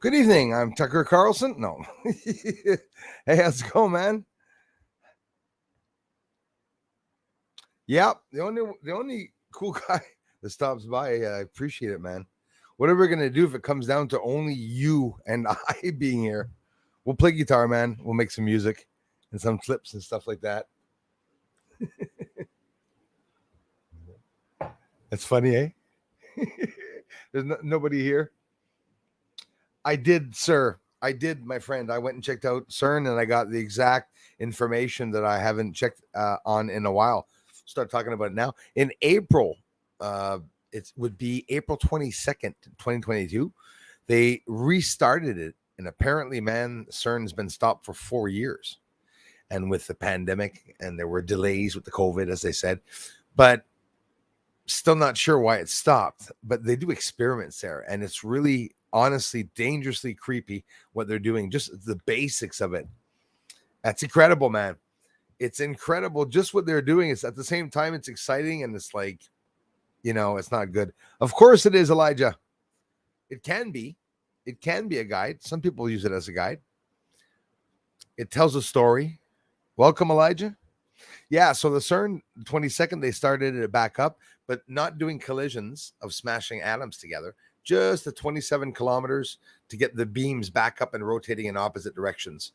Good evening. I'm Tucker Carlson. No. Hey, how's it going, man? Yeah, the only cool guy that stops by. I appreciate it, man. What are we gonna do if it comes down to only you and I being here? We'll play guitar, man. We'll make some music and some clips and stuff like that. That's funny, eh? There's nobody here. I did, sir. I did, my friend. I went and checked out Cern, and I got the exact information that I haven't checked on in a while. Start talking about it now. In April, it would be April 22nd, 2022. They restarted it, and apparently, man, Cern's been stopped for 4 years, and with the pandemic, and there were delays with the COVID, as they said, but still not sure why it stopped. But they do experiments there, and it's really honestly dangerously creepy what they're doing, just the basics of it. That's incredible, man. It's incredible just what they're doing. It's at the same time it's exciting, and it's like, it's not good. Of course it is, Elijah. It can be a guide. Some people use it as a guide. It tells a story. Welcome, Elijah. Yeah, so the CERN 22nd, they started it back up, but not doing collisions of smashing atoms together, just the 27 kilometers to get the beams back up and rotating in opposite directions.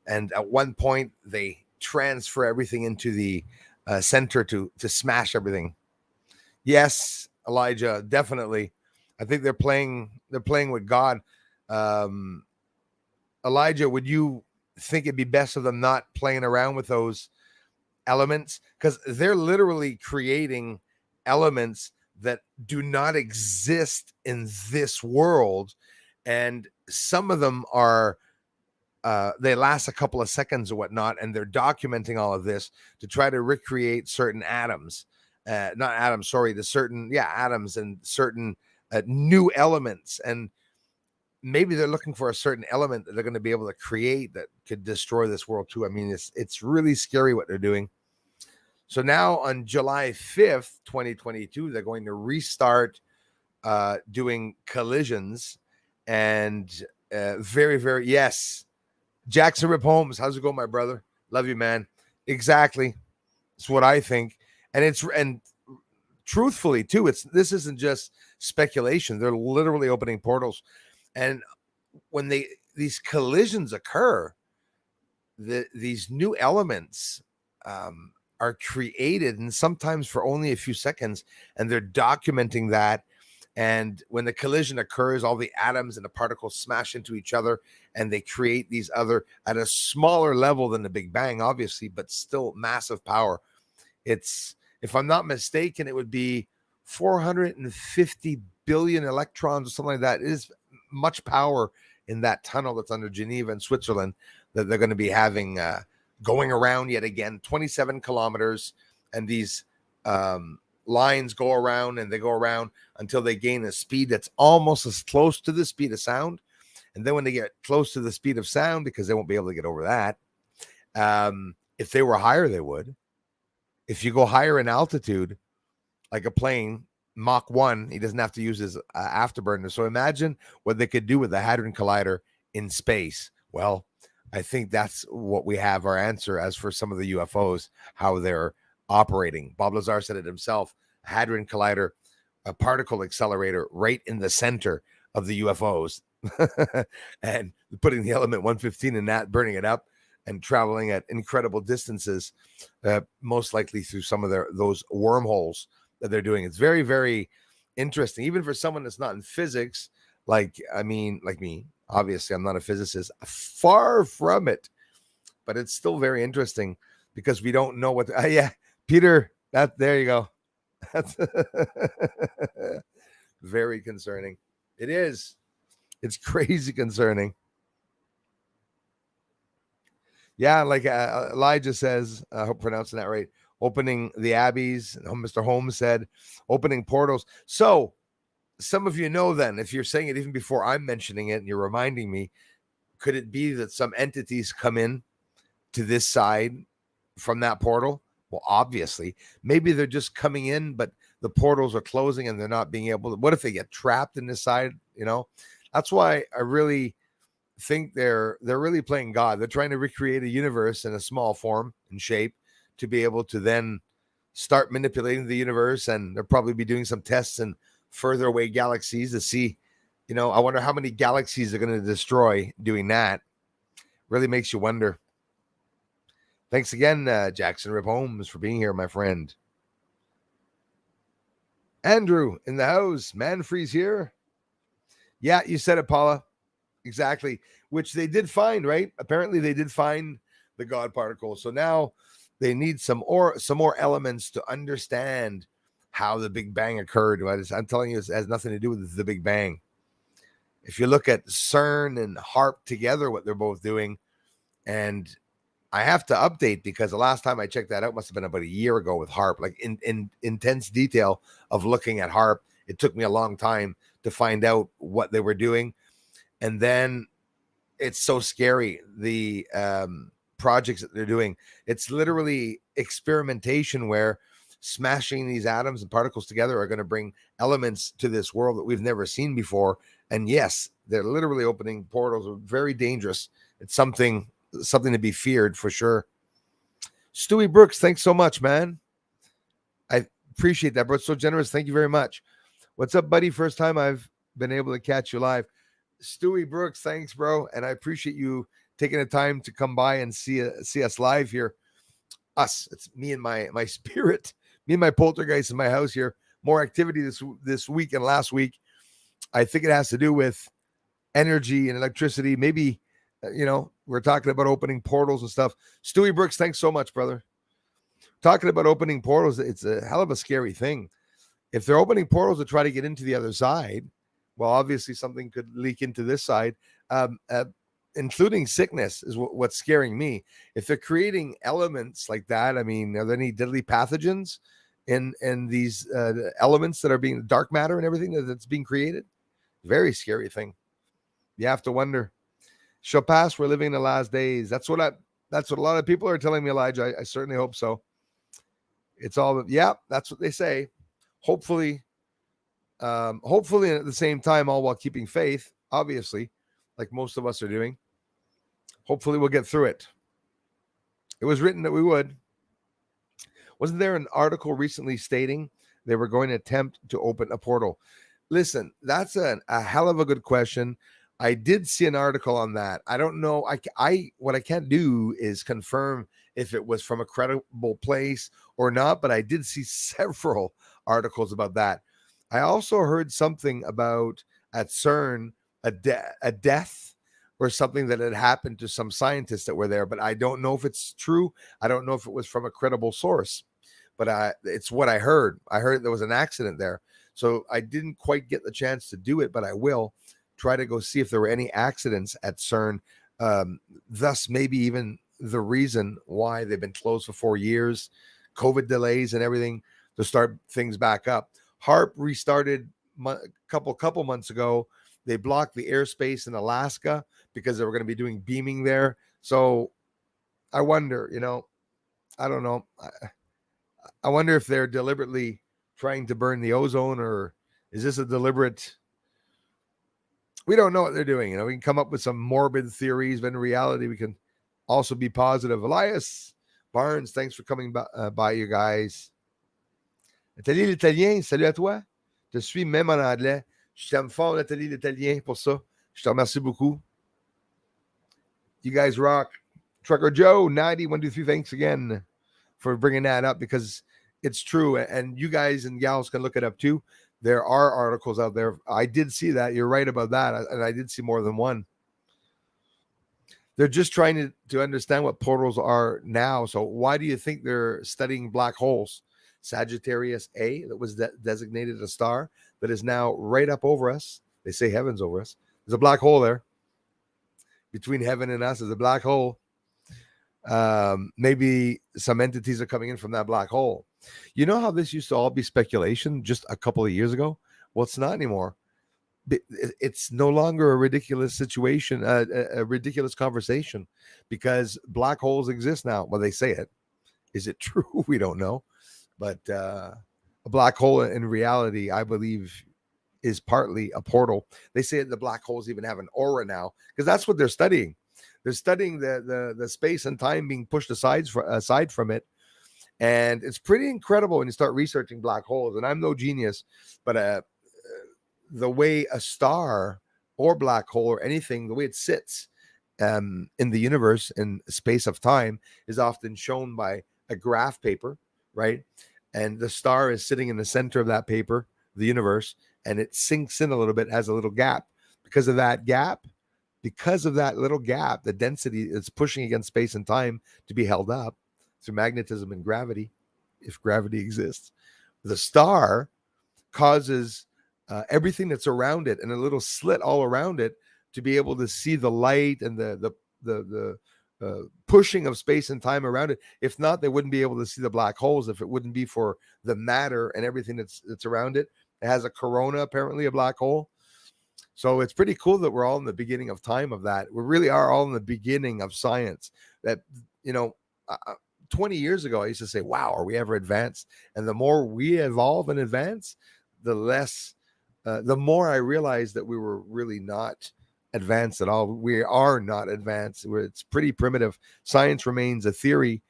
And at one point, they transfer everything into the center to smash everything. Yes, Elijah, definitely. I think they're playing with God. Um, Elijah, would you think it'd be best of them not playing around with those elements, because they're literally creating elements that do not exist in this world, and some of them are they last a couple of seconds or whatnot, and they're documenting all of this to try to recreate certain atoms, not atoms, sorry, the certain atoms and certain new elements, and maybe they're looking for a certain element that they're going to be able to create that could destroy this world too. I mean, it's really scary what they're doing. So now on July 5th, 2022, they're going to restart doing collisions, and very, very, yes. Jackson Rip Holmes, how's it going, my brother? Love you, man. Exactly. It's what I think. And truthfully too, this isn't just speculation. They're literally opening portals. And when these collisions occur, these new elements are created, and sometimes for only a few seconds, and they're documenting that. And when the collision occurs, all the atoms and the particles smash into each other, and they create these other at a smaller level than the Big Bang, obviously, but still massive power. It's, if I'm not mistaken, it would be 450 billion electrons or something like that. It is much power in that tunnel that's under Geneva in Switzerland that they're going to be having going around yet again, 27 kilometers, and these lines go around, and they go around until they gain a speed that's almost as close to the speed of sound. And then when they get close to the speed of sound, because they won't be able to get over that, if they were higher, they would. If you go higher in altitude, like a plane, Mach 1, he doesn't have to use his afterburner. So imagine what they could do with the Hadron Collider in space. Well, I think that's what we have our answer as for some of the UFOs, how they're operating. Bob Lazar said it himself, Hadron Collider, a particle accelerator right in the center of the UFOs, and putting the element 115 in that, burning it up, and traveling at incredible distances, most likely through some of those wormholes that they're doing. It's very, very interesting, even for someone that's not in physics, like me. Obviously, I'm not a physicist, far from it, but it's still very interesting because we don't know what. Peter, there you go. That's very concerning. It is. It's crazy concerning. Yeah, like Elijah says, I hope I'm pronouncing that right. Opening the abbeys, Mr. Holmes said, opening portals. So some of you know then, if you're saying it even before I'm mentioning it and you're reminding me, could it be that some entities come in to this side from that portal? Well, obviously, maybe they're just coming in, but the portals are closing and they're not being able to. What if they get trapped in this side? That's why I really think they're really playing God. They're trying to recreate a universe in a small form and shape to be able to then start manipulating the universe, and they'll probably be doing some tests in further away galaxies to see, I wonder how many galaxies they're going to destroy doing that. Really makes you wonder. Thanks again, Jackson Rip Holmes, for being here, my friend. Andrew in the house. Manfree's here. Yeah, you said it, Paula. Exactly. Which they did find, right? Apparently they did find the God particle. So now they need some more elements to understand how the Big Bang occurred. I'm telling you, it has nothing to do with the Big Bang. If you look at CERN and HARP together, what they're both doing, and I have to update because the last time I checked that out must have been about a year ago with HARP, like in intense detail of looking at HARP. It took me a long time to find out what they were doing. And then it's so scary, the projects that they're doing. It's literally experimentation where smashing these atoms and particles together are going to bring elements to this world that we've never seen before. And yes, they're literally opening portals. Very dangerous. It's something to be feared for sure. Stewie Brooks, thanks so much, man. I appreciate that, bro. It's so generous. Thank you very much. What's up, buddy? First time I've been able to catch you live. Stewie Brooks, thanks, bro. And I appreciate you taking the time to come by and see us live here. It's me and my spirit, me and my poltergeist in my house here. More activity this week and last week. I think it has to do with energy and electricity. Maybe, we're talking about opening portals and stuff. Stewie Brooks, thanks so much, brother. Talking about opening portals, it's a hell of a scary thing. If they're opening portals to try to get into the other side, well, obviously something could leak into this side, including sickness is what's scaring me. If they're creating elements like that, I mean, are there any deadly pathogens in these elements that are being dark matter and everything that's being created? Very scary thing. You have to wonder. Shall pass. We're living in the last days. That's what a lot of people are telling me, Elijah. I certainly hope so. It's all, yeah, that's what they say. Hopefully, and at the same time, all while keeping faith, obviously, like most of us are doing. Hopefully we'll get through it. It was written that we would. Wasn't there an article recently stating they were going to attempt to open a portal? Listen, that's a hell of a good question. I did see an article on that. I don't know. What I can't do is confirm if it was from a credible place or not, but I did see several articles about that. I also heard something about at CERN a death or something that had happened to some scientists that were there, but I don't know if it's true. I don't know if it was from a credible source, but it's what I heard. I heard there was an accident there. So I didn't quite get the chance to do it, but I will try to go see if there were any accidents at CERN. Thus, maybe even the reason why they've been closed for 4 years, COVID delays and everything to start things back up. HARP restarted a couple months ago. They blocked the airspace in Alaska because they were going to be doing beaming there. So I wonder, I don't know. I wonder if they're deliberately trying to burn the ozone, or is this a deliberate? We don't know what they're doing. We can come up with some morbid theories, but in reality, we can also be positive. Elias Barnes, thanks for coming by, you guys. Nathalie l'Italien, salut à toi. Je suis même en anglais. Je t'aime fort, Nathalie l'Italien, pour ça. Je te remercie beaucoup. You guys rock. Trucker Joe, 9123, thanks again for bringing that up, because it's true. And you guys and gals can look it up too. There are articles out there. I did see that. You're right about that. And I did see more than one. They're just trying to understand what portals are now. So why do you think they're studying black holes? Sagittarius A, that was designated a star, that is now right up over us. They say heaven's over us. There's a black hole there. Between heaven and us is a black hole. Maybe some entities are coming in from that black hole. You know how this used to all be speculation just a couple of years ago? Well, it's not anymore. It's no longer a ridiculous situation, a ridiculous conversation, because black holes exist now. Well, they say it. Is it true? We don't know. But a black hole in reality, I believe, is partly a portal. They say the black holes even have an aura now, because that's what they're studying. They're studying the space and time being pushed aside from it. And it's pretty incredible when you start researching black holes. And I'm no genius, but the way a star or black hole or anything, the way it sits in the universe in space of time is often shown by a graph paper, right? And the star is sitting in the center of that paper, the universe, and it sinks in a little bit, has a little gap. Because of that gap, because of that little gap, the density is pushing against space and time to be held up through magnetism and gravity, if gravity exists. The star causes everything that's around it and a little slit all around it to be able to see the light and the pushing of space and time around it. If not, they wouldn't be able to see the black holes if it wouldn't be for the matter and everything that's around it. It has a corona, apparently, a black hole. So it's pretty cool that we're all in the beginning of time of that. We really are all in the beginning of science. That, 20 years ago, I used to say, wow, are we ever advanced? And the more we evolve and advance, the more I realized that we were really not advanced at all. We are not advanced. It's pretty primitive. Science remains a theory,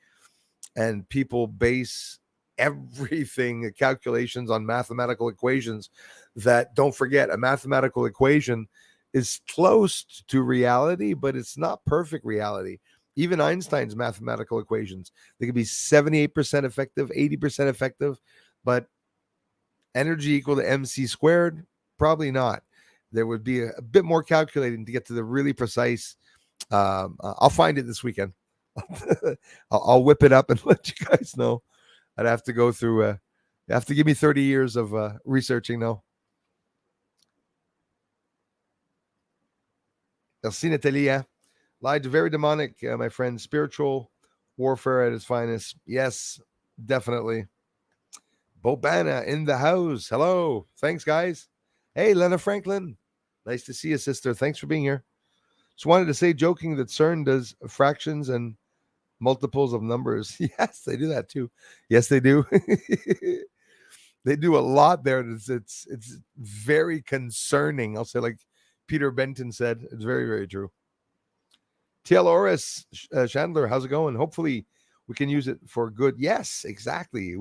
and people base everything, calculations, on mathematical equations that, don't forget, a mathematical equation is close to reality, but it's not perfect reality. Even Einstein's mathematical equations, they could be 78% effective, 80% effective, but energy equal to mc squared, probably not. There would be a bit more calculating to get to the really precise. I'll find it this weekend. I'll whip it up and let you guys know. I'd have to go through. You have to give me 30 years of researching now. Elcina Telia, Elijah, very demonic, my friend. Spiritual warfare at its finest. Yes, definitely. Bobana in the house. Hello. Thanks, guys. Hey, Lena Franklin. Nice to see you, sister. Thanks for being here. Just wanted to say, joking, that Cern does fractions and multiples of numbers. Yes, they do that too. Yes, they do. They do a lot there. It's very concerning. I'll say, like Peter Benton said, it's very, very true. TL Oris Chandler, how's it going? Hopefully we can use it for good. Yes, exactly.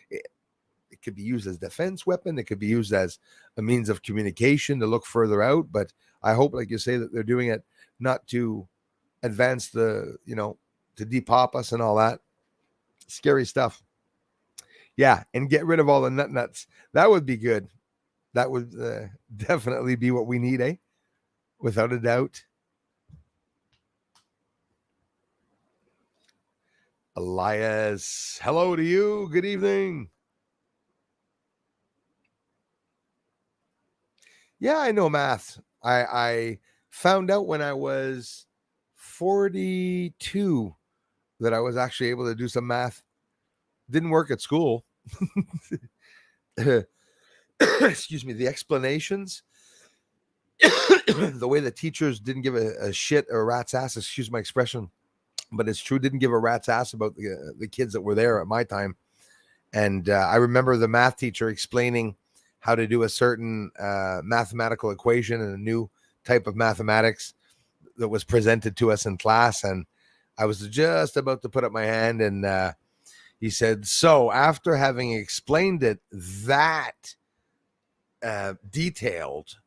It could be used as a defense weapon. It could be used as a means of communication to look further out. But I hope, like you say, that they're doing it not to advance to depop us and all that. Scary stuff. Yeah, and get rid of all the nuts. That would be good. That would definitely be what we need, eh? Without a doubt. Elias, hello to you. Good evening. Yeah, I know math. I found out when I was 42 that I was actually able to do some math. Didn't work at school. Excuse me. The explanations, the way the teachers didn't give a shit or a rat's ass, excuse my expression, but it's true, didn't give a rat's ass about the kids that were there at my time. And I remember the math teacher explaining how to do a certain mathematical equation and a new type of mathematics that was presented to us in class. And I was just about to put up my hand, and he said, so after having explained it that detailed,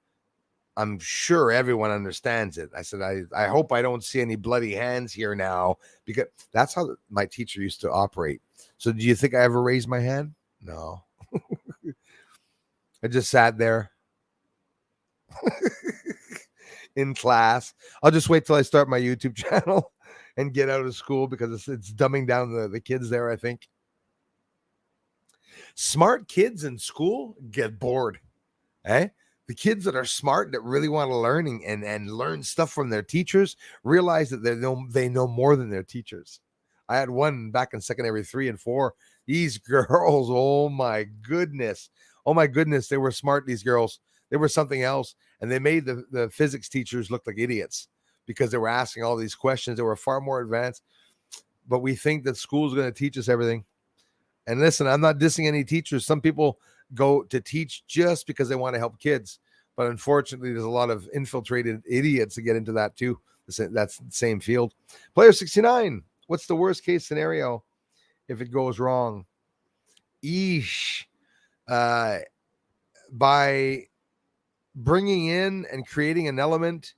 I'm sure everyone understands it. I said, I hope I don't see any bloody hands here now, because that's how my teacher used to operate. So do you think I ever raised my hand? No. I just sat there in class. I'll just wait till I start my YouTube channel and get out of school, because it's dumbing down the kids there, I think. Smart kids in school get bored. Eh? The kids that are smart, that really want to learn and learn stuff from their teachers, realize that they know more than their teachers. I had one back in secondary 3 and 4. These girls, oh my goodness, they were smart. These girls, they were something else, and they made the physics teachers look like idiots because they were asking all these questions. They were far more advanced, but we think that school's going to teach us everything. And listen, I'm not dissing any teachers. Some people go to teach just because they want to help kids. But unfortunately, there's a lot of infiltrated idiots that get into that too. That's the same field. Player 69. What's the worst case scenario if it goes wrong? Eesh. By bringing in and creating an element,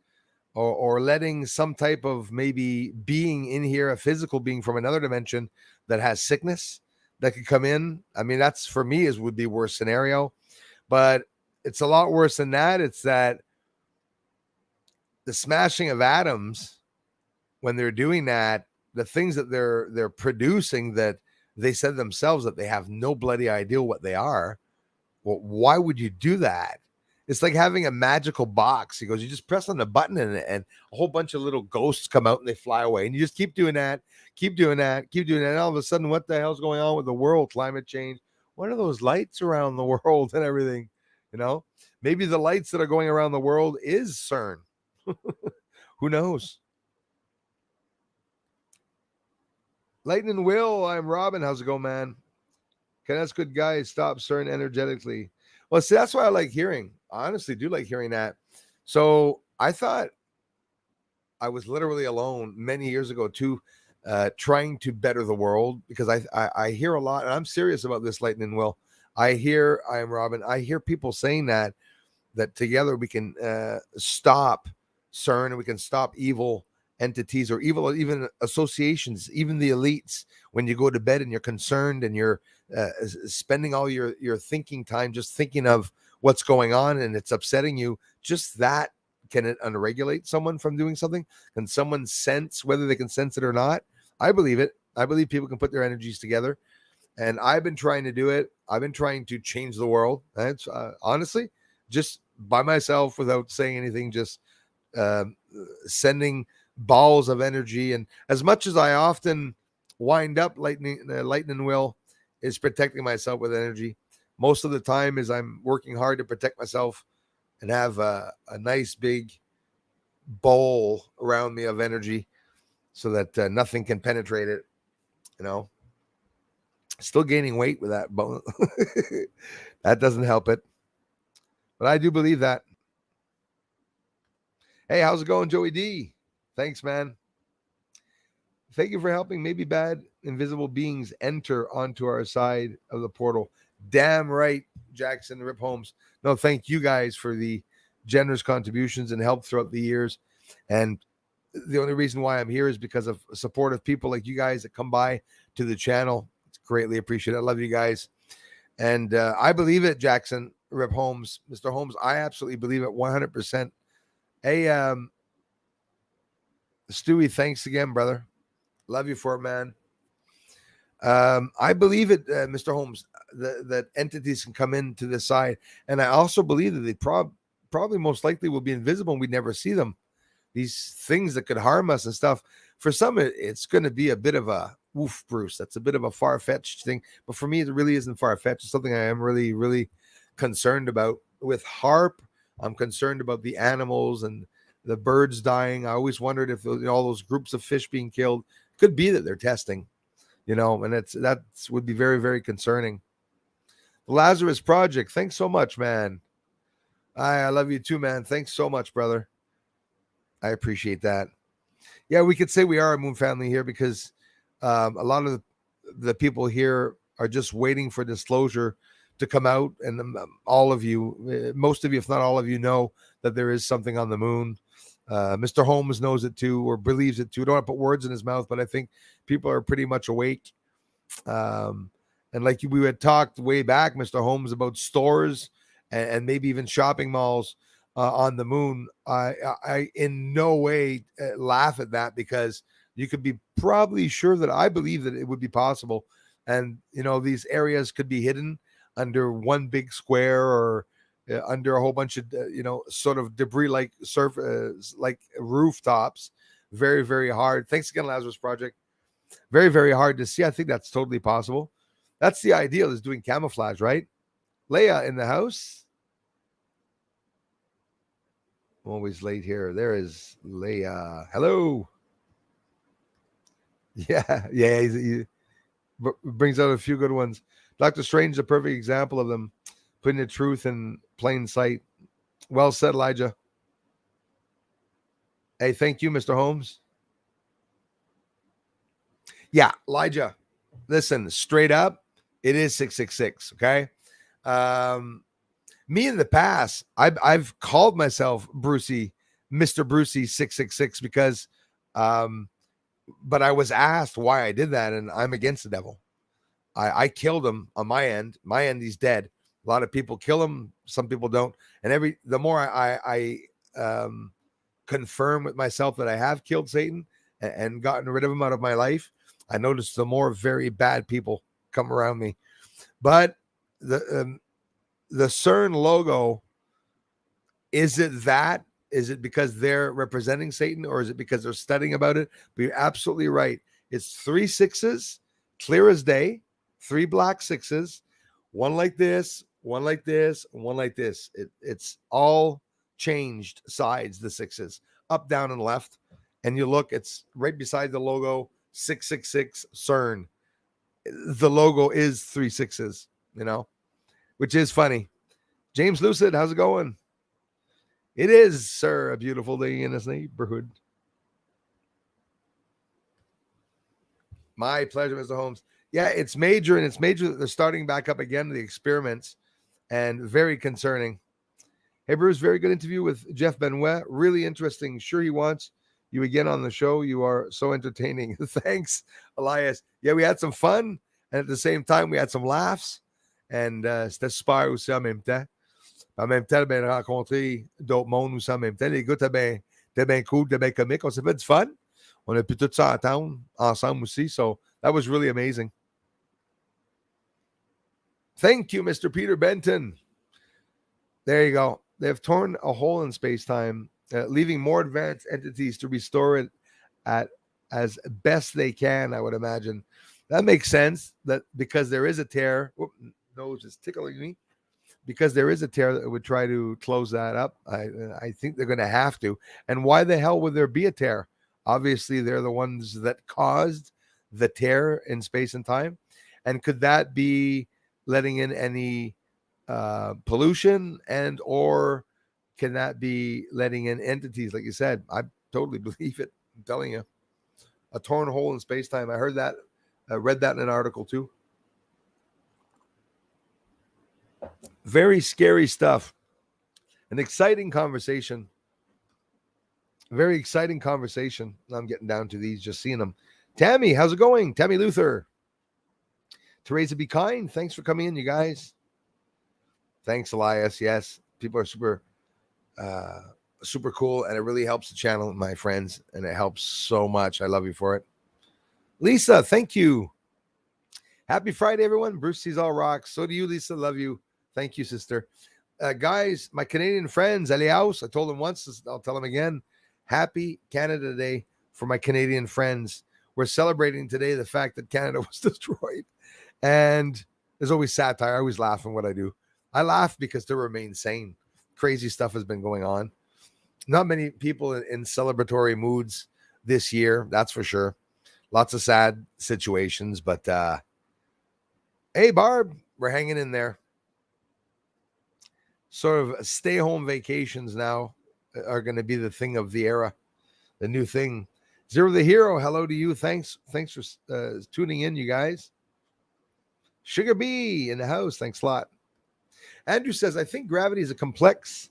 or letting some type of maybe being in here, a physical being from another dimension that has sickness that could come in. I mean, that's for me would be worst scenario, but it's a lot worse than that. It's that the smashing of atoms, when they're doing that, the things that they're producing, that they said themselves that they have no bloody idea what they are. Well, why would you do that? It's like having a magical box. He goes, you just press on the button and a whole bunch of little ghosts come out and they fly away. And you just keep doing that, keep doing that, keep doing that. And all of a sudden, what the hell's going on with the world? Climate change. What are those lights around the world and everything? Maybe the lights that are going around the world is CERN. Who knows? Lightning Will, I'm Robin. How's it going, man? Okay, that's good, guys. Stop CERN energetically. Well, see, that's why I like hearing. I honestly do like hearing that. So I thought I was literally alone many years ago too, trying to better the world, because I hear a lot, and I'm serious about this, Lightning Will. I am Robin. I hear people saying that together we can stop CERN, and we can stop evil entities, or evil, even associations, even the elites. When you go to bed and you're concerned and you're spending all your thinking time just thinking of what's going on and it's upsetting you, just that, can it unregulate someone from doing something? Can someone sense, whether they can sense it or not? I believe it. I believe people can put their energies together, and I've been trying to do it. I've been trying to change the world. That's honestly just by myself, without saying anything, just sending balls of energy. And as much as I often wind up lightning Will, is protecting myself with energy. Most of the time is I'm working hard to protect myself and have a nice big bowl around me of energy, so that nothing can penetrate it. Still gaining weight with that bone. That doesn't help it, but I do believe that. Hey, how's it going, Joey D? Thanks, man. Thank you for helping maybe bad invisible beings enter onto our side of the portal. Damn right, Jackson Rip Holmes. No, thank you guys for the generous contributions and help throughout the years. And the only reason why I'm here is because of supportive people like you guys that come by to the channel. It's greatly appreciated. I love you guys. And I believe it, Jackson Rip Holmes. Mr. Holmes, I absolutely believe it 100%. Hey, Stewie, thanks again, brother. Love you for it, man. I believe it, Mr. Holmes, that entities can come into this side. And I also believe that they probably most likely will be invisible and we never see them. These things that could harm us and stuff. For some, it's going to be a bit of a woof, Bruce. That's a bit of a far-fetched thing. But for me, it really isn't far-fetched. It's something I am really, really concerned about. With HARP, I'm concerned about the animals and the birds dying. I always wondered if all those groups of fish being killed could be that they're testing, and that would be very, very concerning. The Lazarus Project, thanks so much, man. I love you too, man. Thanks so much, brother. I appreciate that. Yeah, we could say we are a moon family here because a lot of the people here are just waiting for disclosure to come out. And all of you, most of you, if not all of you, know that there is something on the moon. Mr. Holmes knows it too, or believes it too. I don't want to put words in his mouth, but I think people are pretty much awake. And like we had talked way back, Mr. Holmes, about stores and maybe even shopping malls on the moon. I in no way laugh at that, because you could be probably sure that I believe that it would be possible. And, these areas could be hidden under one big square, or under a whole bunch of, sort of debris like surface, like rooftops. Very, very hard. Thanks again, Lazarus Project. Very, very hard to see. I think that's totally possible. That's the ideal, is doing camouflage, right? Leia in the house. I'm always late here. There is Leia. Hello. Yeah. He brings out a few good ones. Doctor Strange is a perfect example of them. putting the truth in plain sight. Well said, Elijah. Hey, thank you, Mr. Holmes. Yeah, Elijah, listen, straight up, it is 666, okay? Me in the past, I've called myself Brucey, Mr. Brucey 666 because but I was asked why I did that, and I'm against the devil. I killed him on my end. My end, he's dead. A lot of people kill him, some people don't. And the more I confirm with myself that I have killed Satan and gotten rid of him out of my life, I notice the more very bad people come around me. But the Cern logo, is it that? Is it because they're representing Satan, or is it because they're studying about it? But you're absolutely right. It's 3 6s, clear as day, 3 black 6s, one like this, one like this, one like this. It's all changed sides, the 6s, up, down, and left. And you look, it's right beside the logo, 666 Cern. The logo is 3 6s, which is funny. James Lucid, how's it going? It is, sir, a beautiful day in this neighborhood. My pleasure, Mr. Holmes. Yeah, it's major, and it's major that they're starting back up again, the experiments, and very concerning. Hey, Bruce, very good interview with Jeff Benoit. Really interesting. Sure, he wants you again on the show. You are so entertaining. Thanks, Elias. Yeah, we had some fun, and at the same time, we had some laughs, and c'était super aussi en même temps. En même temps, ben, rencontrer d'autres mondes aussi en même temps. Les gars étaient bien cool, étaient bien comiques. On s'est fait du fun. On a pu tout s'entendre ensemble aussi. So that was really amazing. Thank you, Mr. Peter Benton. There you go. They've torn a hole in space-time, leaving more advanced entities to restore it as best they can, I would imagine. That makes sense, that because there is a tear. Whoop, nose is tickling me. Because there is a tear that would try to close that up. I think they're going to have to. And why the hell would there be a tear? Obviously, they're the ones that caused the tear in space and time. And could that be letting in any pollution, and or can that be letting in entities? Like you said, I totally believe it. I'm telling you. A torn hole in space-time. I heard that. I read that in an article too. Very scary stuff. An exciting conversation. Very exciting conversation. I'm getting down to these, just seeing them. Tammy, how's it going? Tammy Luther. Teresa Be Kind, thanks for coming in, you guys. Thanks, Elias. Yes, people are super cool, and it really helps the channel, my friends, and it helps so much. I love you for it. Lisa, thank you. Happy Friday, everyone. Bruce sees all rocks. So do you, Lisa. Love you. Thank you, sister. Guys, my Canadian friends, Elias, I told them once, I'll tell them again. Happy Canada Day for my Canadian friends. We're celebrating today the fact that Canada was destroyed. And there's always satire. I always laugh in what I do. I laugh because to remain sane. Crazy stuff has been going on. Not many people in celebratory moods this year, that's for sure. Lots of sad situations, but hey, Barb, we're hanging in there. Sort of stay-home vacations now are going to be the thing of the era, the new thing. Zero the Hero, hello to you. Thanks for tuning in, you guys. Sugar Bee in the house, thanks a lot. Andrew says, I think gravity is a complex...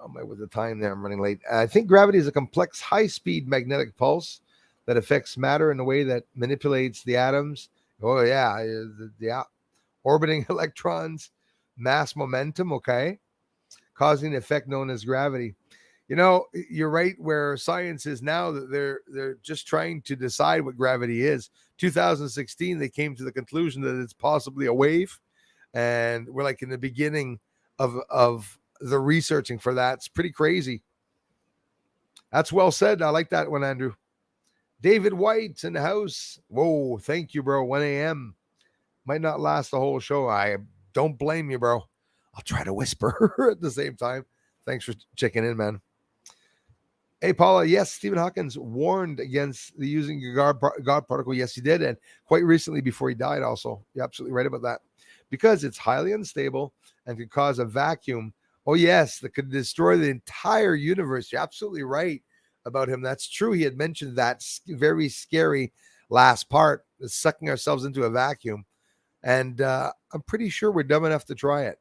Oh my, with the time there, I'm running late. I think gravity is a complex, high-speed magnetic pulse that affects matter in a way that manipulates the atoms. Oh, yeah, the orbiting electrons, mass momentum, okay, causing the effect known as gravity. You know, you're right, where science is now, that they're just trying to decide what gravity is. 2016, they came to the conclusion that it's possibly a wave, and we're like in the beginning of the researching for that. It's pretty crazy. That's well said. I like that one, Andrew. David White's in the house. Whoa, thank you, bro. 1 a.m. Might not last the whole show. I don't blame you, bro. I'll try to whisper at the same time. Thanks for checking in, man. Hey, Paula. Yes, Stephen Hawkins warned against the using God particle. Yes, he did. And quite recently before he died also. You're absolutely right about that. because it's highly unstable and could cause a vacuum. Oh, yes, that could destroy the entire universe. You're absolutely right about him. That's true. He had mentioned that very scary last part, sucking ourselves into a vacuum. And I'm pretty sure we're dumb enough to try it.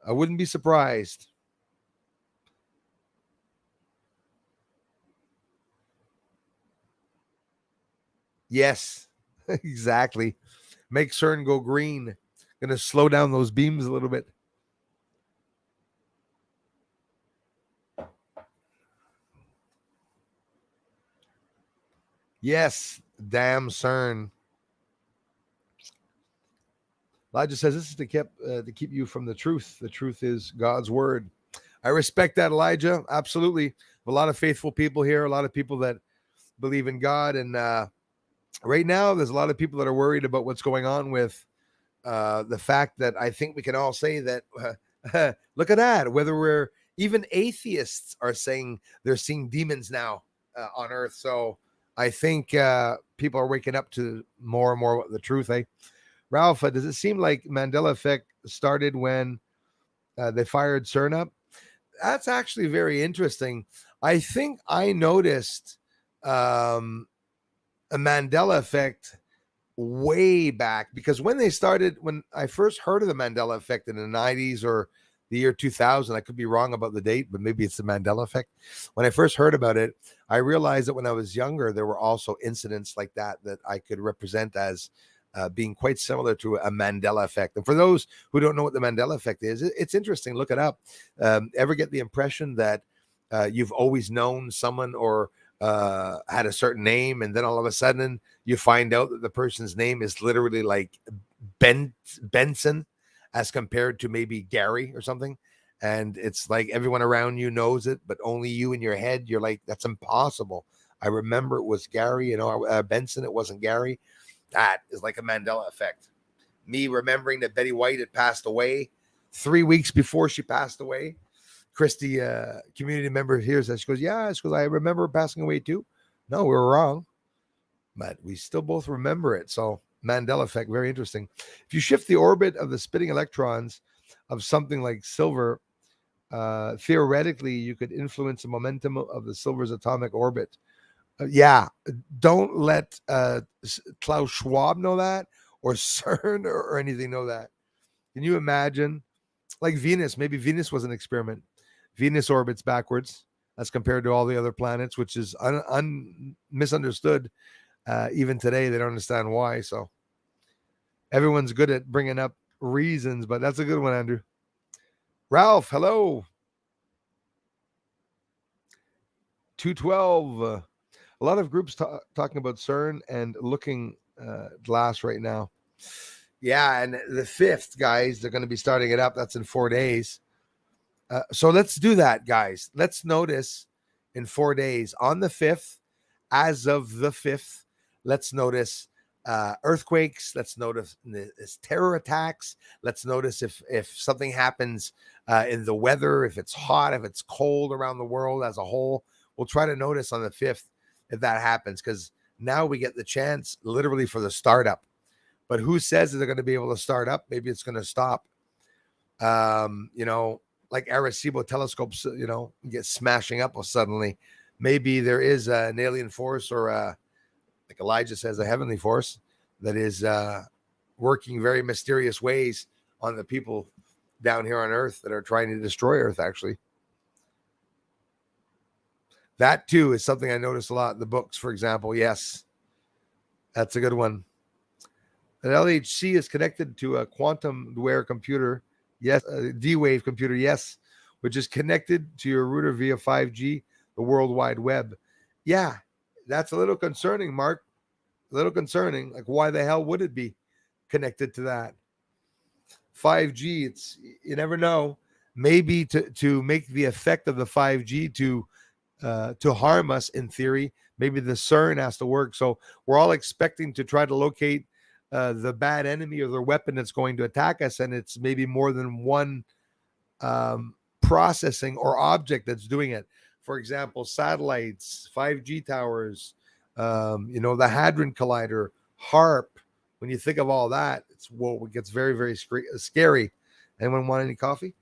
I wouldn't be surprised. Yes, exactly. Make Cern go green. Going to slow down those beams a little bit. Yes, damn Cern. Elijah says this is to keep you from the truth. The truth is God's word. I respect that, Elijah. Absolutely. A lot of faithful people here, a lot of people that believe in God. And right now, there's a lot of people that are worried about what's going on with the fact that I think we can all say that, look at that, whether we're even atheists are saying they're seeing demons now on earth. So I think people are waking up to more and more the truth. Ralph, does it seem like Mandela effect started when they fired Cern up? That's actually very interesting. I think I noticed a Mandela effect way back because when I first heard of the Mandela effect in the 90s or the year 2000, I could be wrong about the date, but maybe it's the Mandela effect. When I first heard about it, I realized that when I was younger, there were also incidents like that I could represent as being quite similar to a Mandela effect. And for those who don't know what the Mandela effect is, it's interesting. Look it up. Ever get the impression that you've always known someone or had a certain name, and then all of a sudden you find out that the person's name is literally like Benson as compared to maybe Gary or something? And it's like everyone around you knows it, but only you in your head, you're like, that's impossible. I remember it was Gary, Benson, it wasn't Gary. That is like a Mandela effect. Me remembering that Betty White had passed away 3 weeks before she passed away. Christy, community member, hears that. She goes, yeah, she goes, I remember passing away too. No, we were wrong, but we still both remember it. So Mandela effect, very interesting. If you shift the orbit of the spinning electrons of something like silver, theoretically, you could influence the momentum of the silver's atomic orbit. Yeah, don't let Klaus Schwab know that, or CERN or anything know that. Can you imagine? Like Venus, maybe Venus was an experiment. Venus orbits backwards as compared to all the other planets, which is misunderstood. Even today, they don't understand why. So everyone's good at bringing up reasons, but that's a good one, Andrew. Ralph, hello. 212. A lot of groups talking about CERN and looking glass right now. Yeah, and the 5th, guys, they're going to be starting it up. That's in 4 days. So let's do that, guys. Let's notice in 4 days on the 5th, as of the 5th, let's notice earthquakes. Let's notice terror attacks. Let's notice if something happens in the weather, if it's hot, if it's cold around the world as a whole. We'll try to notice on the 5th if that happens, because now we get the chance literally for the startup. But who says that they're going to be able to start up? Maybe it's going to stop. Like Arecibo telescopes, get smashing up suddenly. Maybe there is an alien force or like Elijah says, a heavenly force that is working very mysterious ways on the people down here on Earth that are trying to destroy Earth, actually. That, too, is something I noticed a lot in the books, for example. Yes, that's a good one. An LHC is connected to a quantum-aware computer. Yes, a D-Wave computer, yes, which is connected to your router via 5G, the World Wide Web. Yeah, that's a little concerning, Mark. A little concerning. Like, why the hell would it be connected to that? 5G, you never know. Maybe to make the effect of the 5G to harm us, in theory, maybe the CERN has to work. So we're all expecting to try to locate the bad enemy or the weapon that's going to attack us, and it's maybe more than one processing or object that's doing it. For example, satellites, 5G towers, the Hadron Collider, HARP, when you think of all that, it gets very, very scary. Anyone want any coffee?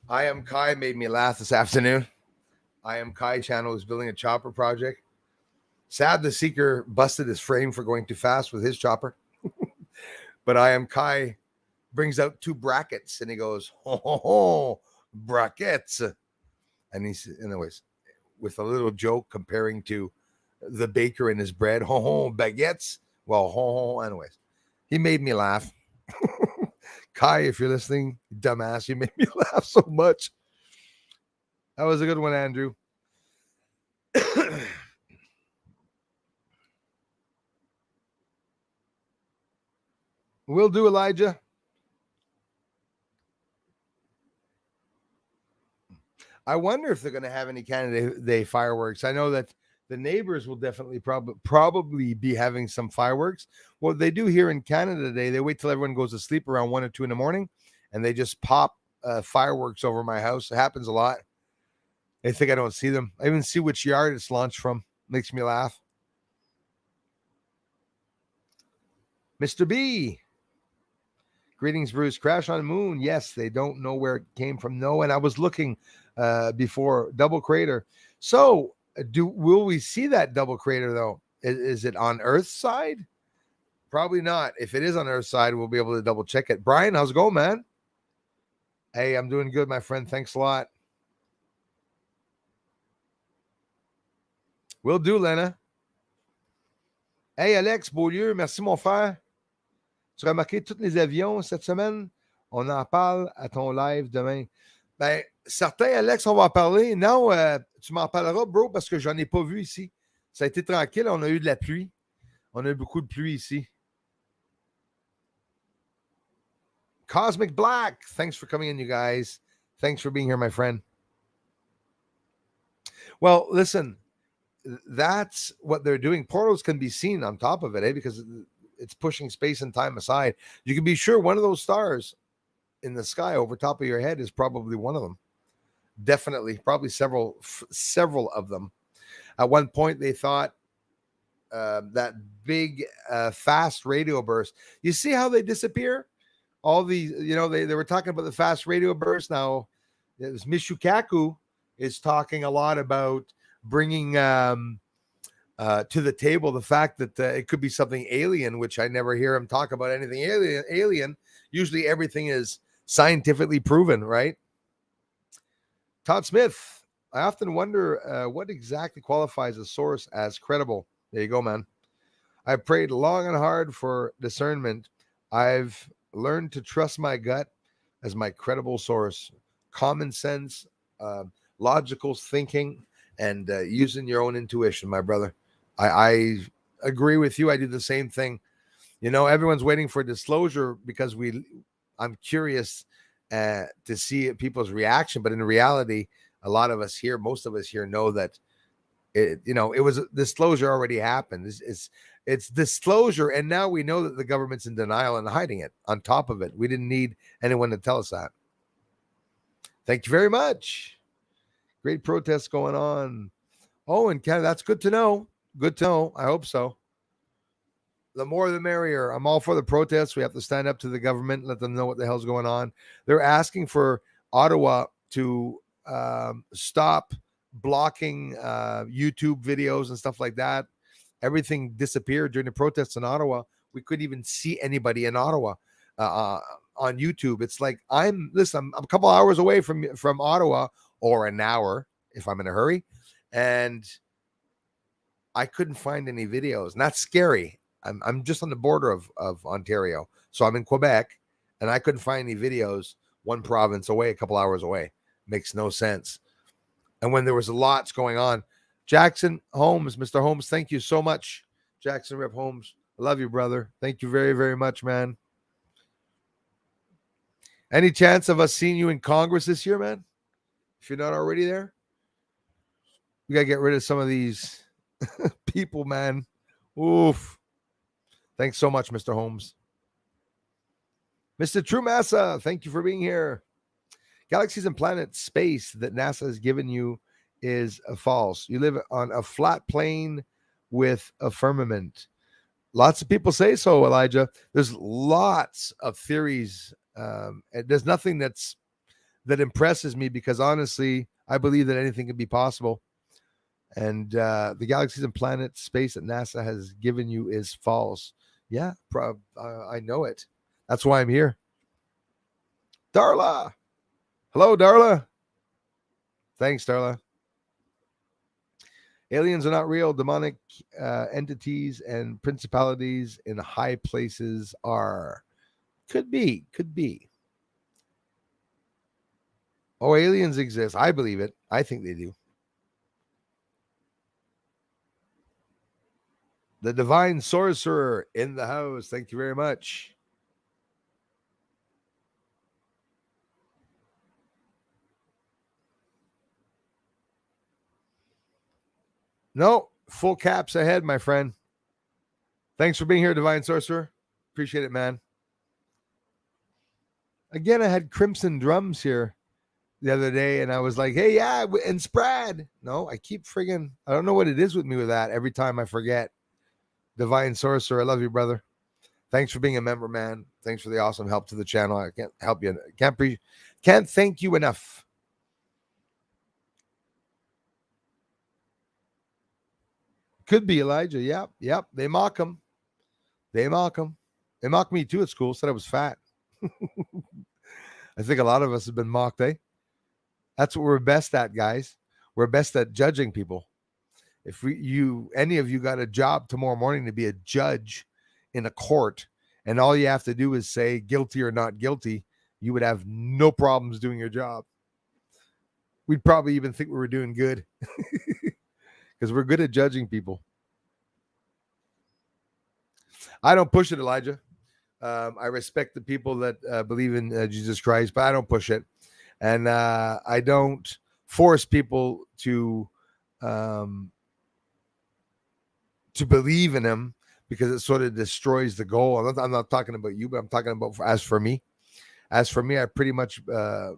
I Am Kai made me laugh this afternoon. I Am Kai channel is building a chopper project. Sad the Seeker busted his frame for going too fast with his chopper. But I Am Kai brings out two brackets and he goes, ho, ho, ho, brackets. And he's, anyways, with a little joke comparing to the baker and his bread, ho, ho, baguettes. Well, ho, ho, anyways. He made me laugh. Kai, if you're listening, dumbass, you made me laugh so much. That was a good one, Andrew. Will do, Elijah. I wonder if they're going to have any Canada Day fireworks. I know that the neighbors will definitely probably be having some fireworks. What they do here in Canada Day, they wait till everyone goes to sleep around 1 or 2 in the morning, and they just pop fireworks over my house. It happens a lot. They think I don't see them. I even see which yard it's launched from. Makes me laugh. Mr. B. Greetings, Bruce. Crash on the moon. Yes, they don't know where it came from. No, and I was looking before, double crater. So will we see that double crater though? Is it on Earth's side? Probably not. If it is on Earth's side, we'll be able to double check it. Brian, how's it going, man? Hey, I'm doing good, my friend. Thanks a lot. Will do, Lena. Hey, Alex Beaulieu, merci, mon frère. Tu as remarqué tous les avions cette semaine? On en parle à ton live demain. Ben, certains, Alex, on va en parler. Non, tu m'en parleras, bro, parce que j'en ai pas vu ici. Ça a été tranquille. On a eu de la pluie. On a eu beaucoup de pluie ici. Cosmic Black, thanks for coming in, you guys. Thanks for being here, my friend. Well, listen, that's what they're doing. Portals can be seen on top of it, because it's pushing space and time aside. You can be sure one of those stars in the sky over top of your head is probably one of them. Definitely, probably several of them. At one point, they thought that big, fast radio burst. You see how they disappear? All these, they were talking about the fast radio burst. Now, Mishukaku is talking a lot about bringing to the table the fact that it could be something alien, which I never hear him talk about anything alien. Usually everything is scientifically proven, right? Todd Smith, I often wonder what exactly qualifies a source as credible. There you go, man. I prayed long and hard for discernment. I've learned to trust my gut as my credible source. Common sense, logical thinking, and using your own intuition, my brother. I agree with you. I do the same thing. Everyone's waiting for disclosure because I'm curious to see people's reaction. But in reality, most of us here know that it was disclosure already happened. It's disclosure, and now we know that the government's in denial and hiding it. On top of it, we didn't need anyone to tell us that. Thank you very much. Great protests going on. Oh, in Canada, that's good to know. Good to know. I hope so. The more the merrier. I'm all for the protests. We have to stand up to the government, let them know what the hell's going on. They're asking for Ottawa to stop blocking YouTube videos and stuff like that. Everything disappeared during the protests in Ottawa. We couldn't even see anybody in Ottawa on YouTube. It's like I'm a couple hours away from Ottawa, or an hour if I'm in a hurry, and I couldn't find any videos. And that's scary. I'm just on the border of Ontario, so I'm in Quebec, and I couldn't find any videos one province away, a couple hours away. Makes no sense. And when there was lots going on, Jackson Holmes, Mr. Holmes, thank you so much. Jackson Rep Holmes, I love you, brother. Thank you very, very much, man. Any chance of us seeing you in Congress this year, man? If you're not already there, we gotta get rid of some of these people, man. Oof. Thanks so much, Mr. Holmes. Mr. True Massa, thank you for being here. Galaxies and planets, space that NASA has given you is false. You live on a flat plane with a firmament. Lots of people say so, Elijah. There's lots of theories. There's nothing that impresses me because honestly, I believe that anything can be possible. And the galaxies and planets, space that NASA has given you is false. Yeah, I know it. That's why I'm here. Darla. Hello, Darla. Thanks, Darla. Aliens are not real. Demonic entities and principalities in high places are. Could be. Oh, aliens exist. I believe it. I think they do. The Divine Sorcerer in the house. Thank you very much. No, full caps ahead, my friend. Thanks for being here, Divine Sorcerer. Appreciate it, man. Again, I had Crimson Drums here the other day, and I was like, hey, yeah, and Sprad. No, I keep friggin', I don't know what it is with me with that. Every time I forget. Divine Sorcerer, I love you, brother. Thanks for being a member, man. Thanks for the awesome help to the channel. I can't help you. Can't thank you enough. Could be Elijah. Yep. They mock him. They mock me too at school. Said I was fat. I think a lot of us have been mocked, eh? That's what we're best at, guys. We're best at judging people. If any of you got a job tomorrow morning to be a judge in a court, and all you have to do is say guilty or not guilty, you would have no problems doing your job. We'd probably even think we were doing good because we're good at judging people. I don't push it, Elijah. I respect the people that believe in Jesus Christ, but I don't push it. And I don't force people to believe in him because it sort of destroys the goal. I'm not talking about you, but I'm talking about as for me. As for me, I pretty much, I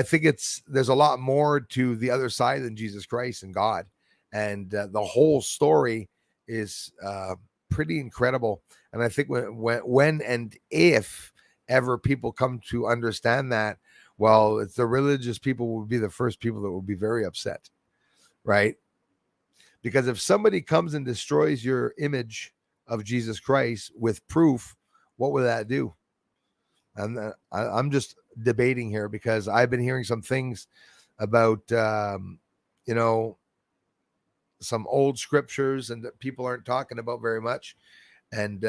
think there's a lot more to the other side than Jesus Christ and God. And the whole story is pretty incredible. And I think when and if ever people come to understand that, well, it's the religious people will be the first people that will be very upset, right? Because if somebody comes and destroys your image of Jesus Christ with proof, what would that do? And I'm just debating here because I've been hearing some things about, some old scriptures and that people aren't talking about very much. And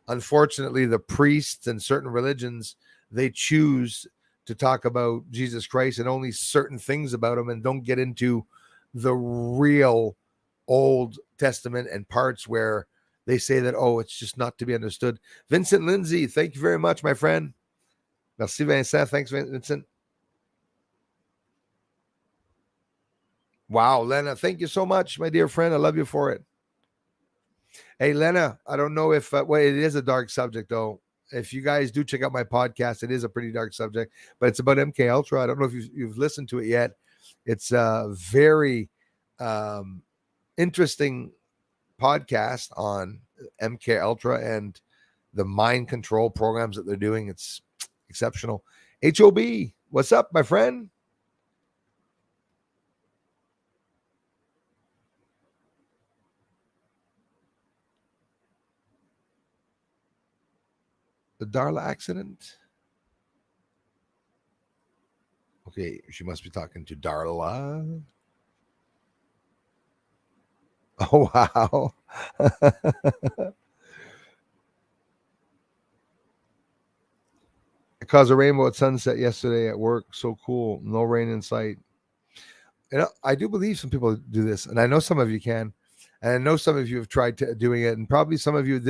unfortunately, the priests and certain religions, they choose to talk about Jesus Christ and only certain things about him and don't get into the real Old Testament and parts where they say that, oh, it's just not to be understood. Vincent Lindsay, thank you very much, my friend. Merci, Vincent. Thanks, Vincent. Wow, Lena, thank you so much, my dear friend. I love you for it. Hey, Lena, I don't know if, it is a dark subject, though. If you guys do check out my podcast, it is a pretty dark subject, but it's about MK Ultra. I don't know if you've listened to it yet. It's a very interesting podcast on MK Ultra and the mind control programs that they're doing. It's exceptional. HOB, what's up, my friend? The Darla accident. Okay, she must be talking to Darla. Oh, wow. I caused a rainbow at sunset yesterday at work. So cool. No rain in sight. I do believe some people do this, and I know some of you can. And I know some of you have tried doing it, and probably some of you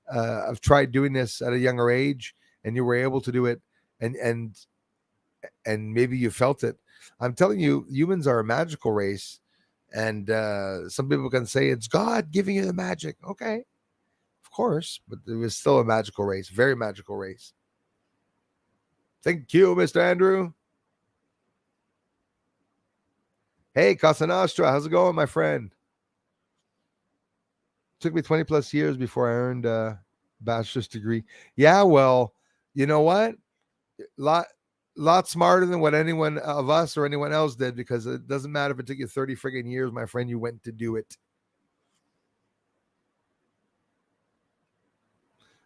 have tried doing this at a younger age, and you were able to do it, and maybe you felt it. I'm telling you, humans are a magical race, and some people can say it's God giving you the magic. Okay, of course, but it was still a magical race, very magical race. Thank you, Mr. Andrew. Hey, Casa Nostra, how's it going, my friend? Took me 20 plus years before I earned a bachelor's degree. Yeah, well, you know what? Lot smarter than what anyone of us or anyone else did, because it doesn't matter if it took you 30 friggin' years, my friend, you went to do it.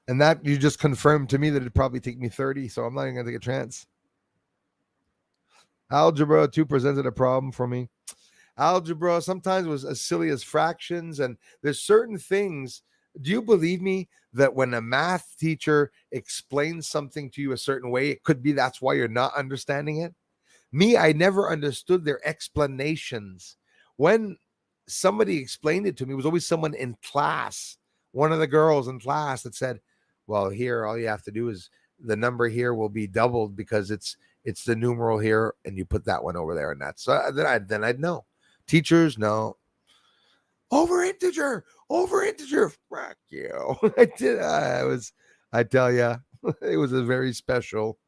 And that you just confirmed to me that it'd probably take me 30, so I'm not even gonna take a chance. Algebra 2 presented a problem for me. Algebra sometimes was as silly as fractions, and there's certain things. Do you believe me that when a math teacher explains something to you a certain way, it could be that's why you're not understanding it? Me, I never understood their explanations. When somebody explained it to me, it was always someone in class, one of the girls in class that said, well, here all you have to do is the number here will be doubled because it's the numeral here, and you put that one over there, and that's then I'd know. Teachers, no. Over integer. Fuck you. I tell you, it was a very special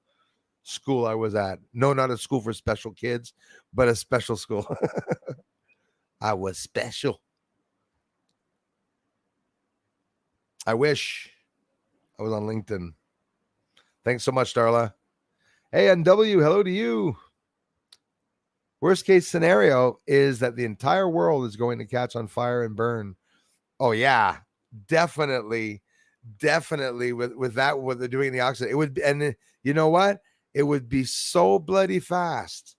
school I was at. No, not a school for special kids, but a special school. I was special. I wish I was on LinkedIn. Thanks so much, Darla. Hey, NW, hello to you. Worst case scenario is that the entire world is going to catch on fire and burn. Oh yeah, definitely with that, what they're doing in the oxygen, it would be, and you know what? It would be so bloody fast.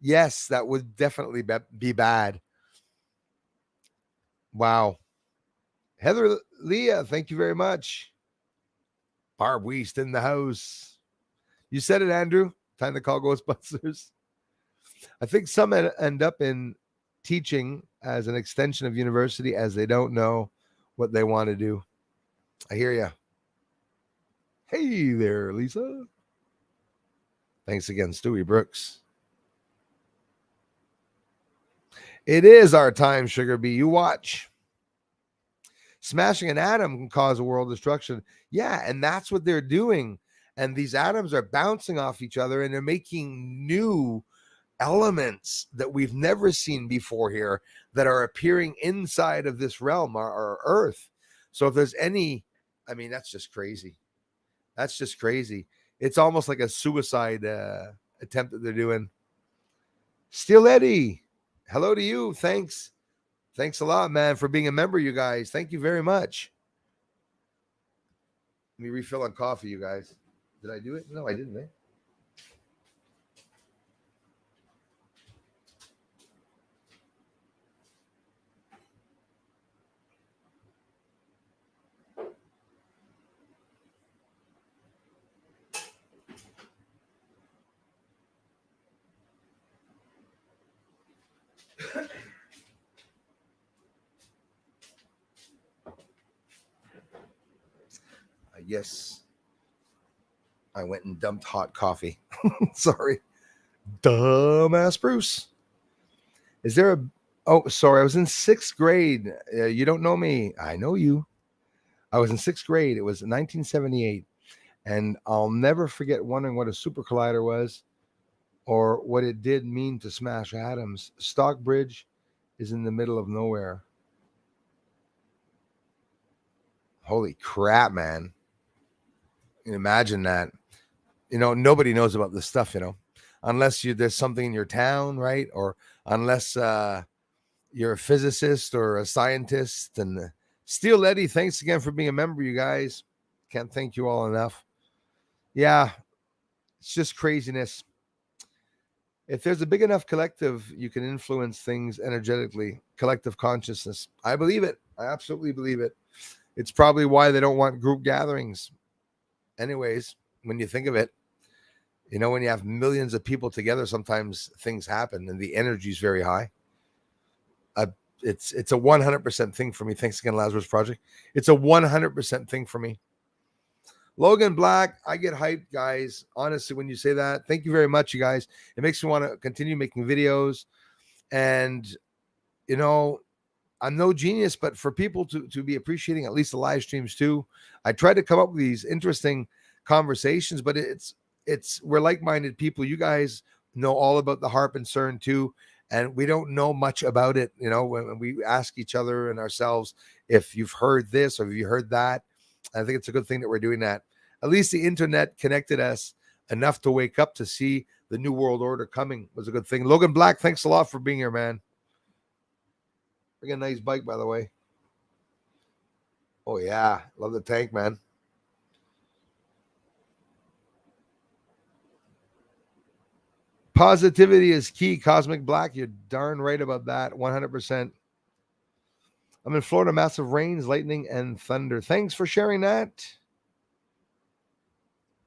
Yes, that would definitely be bad. Wow. Heather Leah, thank you very much. Barb Weast in the house. You said it, Andrew. Time to call Ghostbusters. I think some end up in teaching as an extension of university, as they don't know what they want to do. I hear you. Hey there, Lisa. Thanks again, Stewie Brooks. It is our time, Sugar Bee. You watch. Smashing an atom can cause a world destruction. Yeah, and that's what they're doing. And these atoms are bouncing off each other, and they're making new elements that we've never seen before here that are appearing inside of this realm, our Earth. So if there's any, I mean, that's just crazy. That's just crazy. It's almost like a suicide attempt that they're doing. Steel Eddie, hello to you. Thanks a lot, man, for being a member, you guys. Thank you very much. Let me refill on coffee, you guys. Did I do it? No, I didn't. Yes, I went and dumped hot coffee. Sorry. Dumbass Bruce. Is there a... Oh, sorry. I was in 6th grade. You don't know me. I know you. I was in 6th grade. It was 1978. And I'll never forget wondering what a super collider was or what it did mean to smash atoms. Stockbridge is in the middle of nowhere. Holy crap, man. You can imagine that. Nobody knows about this stuff, unless there's something in your town, right? Or unless you're a physicist or a scientist. And Steel Eddie, thanks again for being a member, you guys. Can't thank you all enough. Yeah, it's just craziness. If there's a big enough collective, you can influence things energetically. Collective consciousness. I believe it. I absolutely believe it. It's probably why they don't want group gatherings. Anyways, when you think of it, when you have millions of people together, sometimes things happen and the energy is very high. It's a 100% thing for me. Thanks again, Lazarus Project. It's a 100% thing for me. Logan Black, I get hyped, guys. Honestly, when you say that, thank you very much, you guys. It makes me want to continue making videos. And, you know, I'm no genius, but for people to be appreciating at least the live streams too, I try to come up with these interesting conversations, but it's we're like-minded people. You guys know all about the harp and Cern too, and we don't know much about it. You know, when we ask each other and ourselves if you've heard this or have you heard that. I think it's a good thing that we're doing that. At least the internet connected us enough to wake up to see the new world order coming was a good thing. Logan Black, thanks a lot for being here, man. We got a nice bike, by the way. Oh yeah, love the tank, man. Positivity is key. Cosmic Black, you're darn right about that. 100%. I'm in Florida, massive rains, lightning, and thunder. Thanks for sharing that.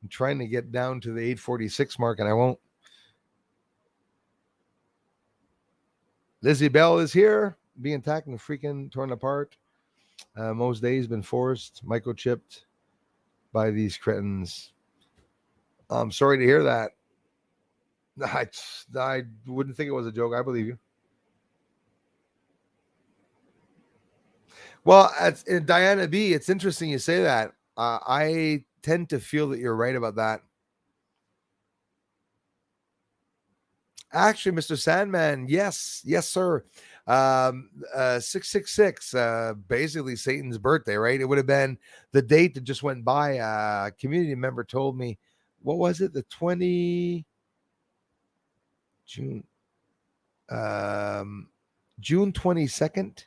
I'm trying to get down to the 846 mark, and I won't. Lizzie Bell is here, being attacked and freaking torn apart. Most days been forced, microchipped by these cretins. I'm sorry to hear that. I wouldn't think it was a joke. I believe you. Well, Diana B, it's interesting you say that. I tend to feel that you're right about that. Actually, Mr. Sandman, yes, sir. 666, basically Satan's birthday, right? It would have been the date that just went by. A community member told me, what was it? The 20 June, June 22nd,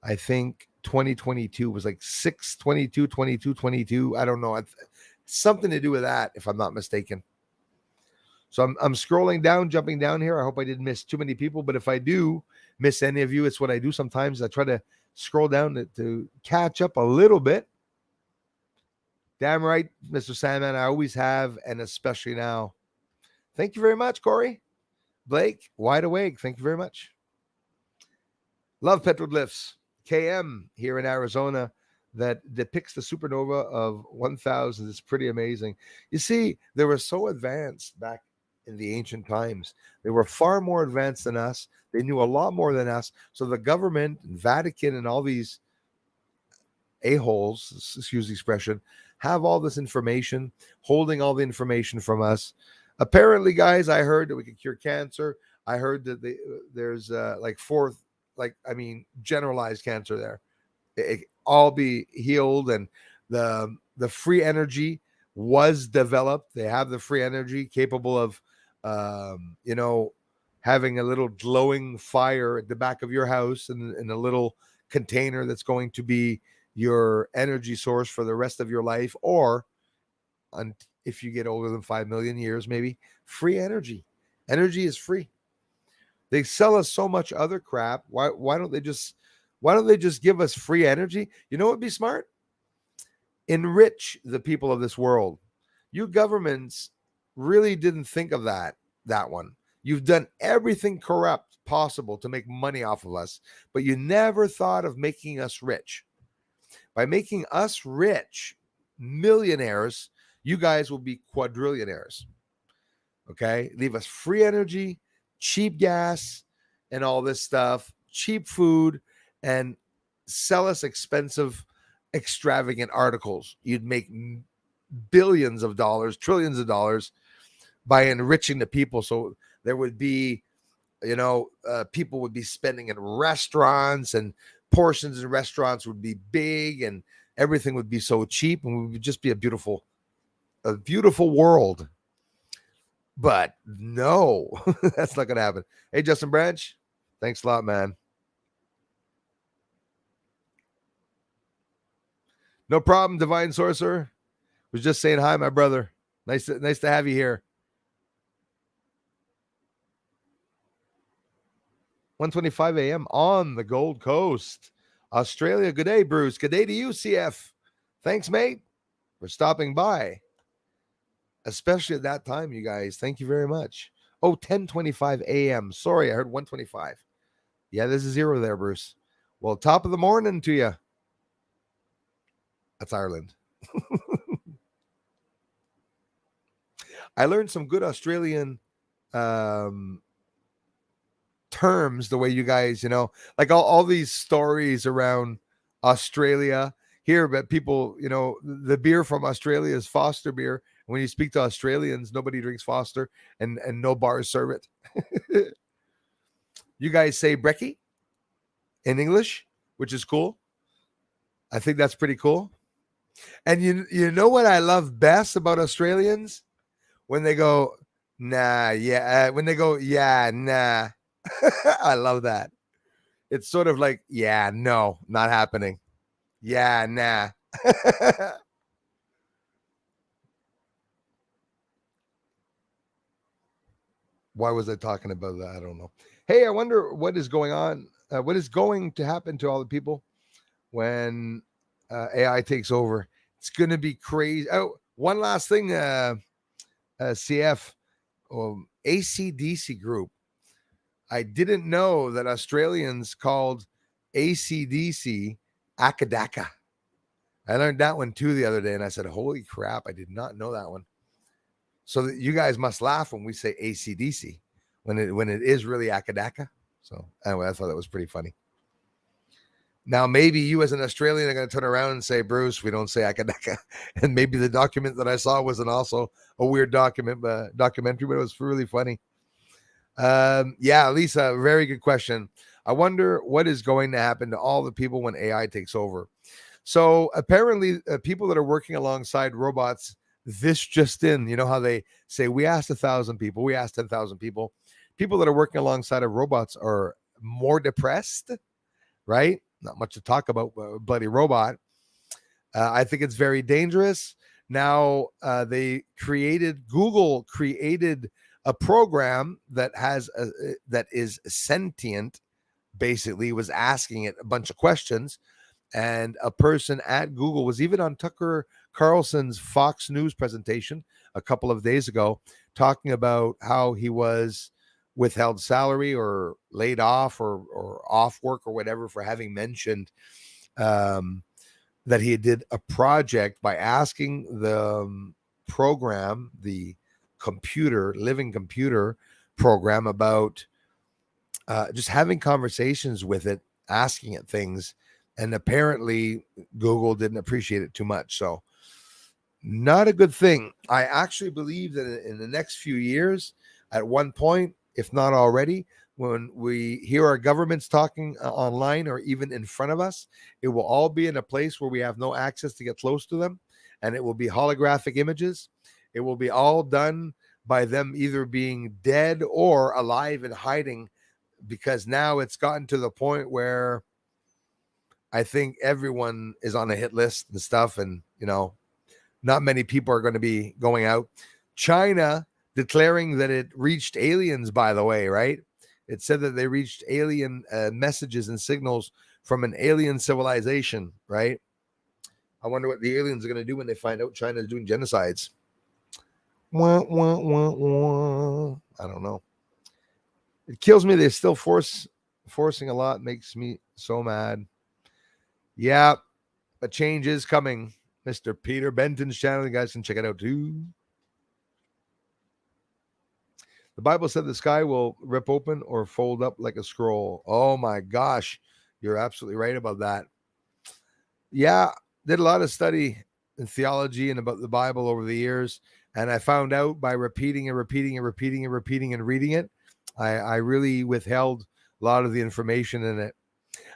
I think 2022 was like 6/22, 22, 22. I don't know. Something to do with that, if I'm not mistaken. So I'm scrolling down, jumping down here. I hope I didn't miss too many people, but if I do miss any of you, it's what I do sometimes. I try to scroll down to catch up a little bit. Damn right, Mr. Sandman, I always have, and especially now. Thank you very much, Corey. Blake, wide awake. Thank you very much. Love petroglyphs. KM here in Arizona that depicts the supernova of 1000. It's pretty amazing. You see, they were so advanced back in the ancient times. They were far more advanced than us. They knew a lot more than us. So the government and Vatican and all these a-holes, excuse the expression, have all this information, holding all the information from us. Apparently, guys, I heard that we could cure cancer. I heard that there's generalized cancer there. It all be healed, and the free energy was developed. They have the free energy capable of having a little glowing fire at the back of your house and in a little container that's going to be your energy source for the rest of your life, or if you get older than 5 million years, maybe free energy. Energy is free. They sell us so much other crap. Why don't they just give us free energy? You know what would be smart? Enrich the people of this world. You governments really didn't think of that one. You've done everything corrupt possible to make money off of us, but you never thought of making us rich. By making us rich, millionaires, you guys will be quadrillionaires. Okay? Leave us free energy, cheap gas, and all this stuff, cheap food, and sell us expensive, extravagant articles. You'd make billions of dollars, trillions of dollars by enriching the people. So there would be, people would be spending in restaurants, and portions in restaurants would be big, and everything would be so cheap, and we would just be a beautiful world. But no, that's not going to happen. Hey, Justin Branch, thanks a lot, man. No problem, Divine Sorcerer. Was just saying hi, my brother. Nice to have you here. 1:25 a.m. on the Gold Coast, Australia. Good day, Bruce. Good day to you, CF. Thanks, mate, for stopping by. Especially at that time, you guys. Thank you very much. Oh, 10:25 a.m. Sorry, I heard 1:25. Yeah, there's a zero there, Bruce. Well, top of the morning to you. That's Ireland. I learned some good Australian um, terms the way you guys, like all these stories around Australia here, but people, the beer from Australia is Foster beer. When you speak to Australians, nobody drinks Foster, and no bars serve it. You guys say brekkie in English, which is cool. I think that's pretty cool. And you know what I love best about Australians? When they go, nah, yeah. When they go, yeah, nah. I love that. It's sort of like, yeah, no, not happening. Yeah, nah. Why was I talking about that? I don't know. Hey, I wonder what is going on. What is going to happen to all the people when AI takes over? It's going to be crazy. Oh, one last thing, CF, ACDC group. I didn't know that Australians called ACDC Akadaka. I learned that one too the other day, and I said, holy crap, I did not know that one. So you guys must laugh when we say ACDC, when it is really Akadaka. So anyway, I thought that was pretty funny. Now, maybe you as an Australian are going to turn around and say, Bruce, we don't say Akadaka. And maybe the document that I saw wasn't also a weird documentary, but it was really funny. Yeah, Lisa, very good question. I wonder what is going to happen to all the people when AI takes over. So apparently, people that are working alongside robots, this just in, you know how they say, we asked 1,000 people, we asked 10,000 people. People that are working alongside of robots are more depressed, right? Not much to talk about, bloody robot. I think it's very dangerous. Now, Google created a program that that is sentient. Basically, was asking it a bunch of questions, and a person at Google was even on Tucker Carlson's Fox News presentation a couple of days ago, talking about how he was withheld salary or laid off or off work or whatever for having mentioned that he did a project by asking the program, the living computer program, about just having conversations with it, asking it things. And apparently Google didn't appreciate it too much. So not a good thing. I actually believe that in the next few years, at one point, if not already, when we hear our governments talking online or even in front of us, it will all be in a place where we have no access to get close to them. And it will be holographic images. It will be all done by them either being dead or alive and hiding, because now it's gotten to the point where I think everyone is on a hit list and stuff. And, not many people are going to be going out. China declaring that it reached aliens, by the way, right? It said that they reached alien messages and signals from an alien civilization, right? I wonder what the aliens are going to do when they find out China is doing genocides. Wah, wah, wah, wah. I don't know. It kills me. They're still forcing a lot. Makes me so mad. Yeah, a change is coming. Mr. Peter Benton's channel. You guys can check it out too. The Bible said the sky will rip open or fold up like a scroll. Oh my gosh. You're absolutely right about that. Yeah, did a lot of study in theology and about the Bible over the years. And I found out by repeating and repeating and repeating and repeating and reading it, I really withheld a lot of the information in it.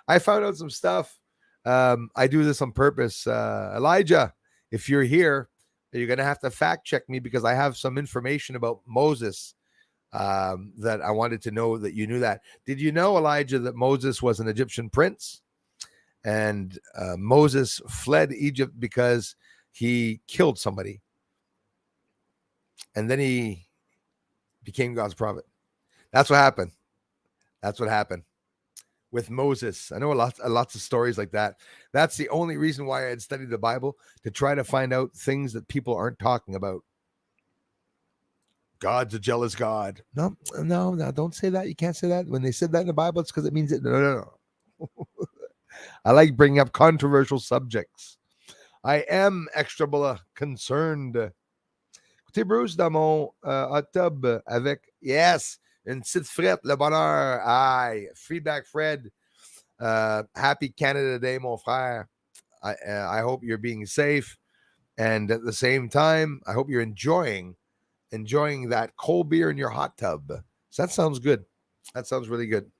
I found out some stuff. I do this on purpose. Elijah, if you're here, you're going to have to fact check me, because I have some information about Moses that I wanted to know that you knew that. Did you know, Elijah, that Moses was an Egyptian prince? And Moses fled Egypt because he killed somebody. And then he became God's prophet. That's what happened. That's what happened with Moses. I know lots of stories like that. That's the only reason why I had studied the Bible, to try to find out things that people aren't talking about. God's a jealous God. No, don't say that. You can't say that. When they said that in the Bible, it's because it means it. No. I like bringing up controversial subjects. I am extra concerned. Écoutez, Bruce, dans mon hot tub avec, yes, une petite frette, le bonheur. Aye, feedback Fred. Happy Canada Day, mon frère. I hope you're being safe. And at the same time, I hope you're enjoying that cold beer in your hot tub. So that sounds good. That sounds really good.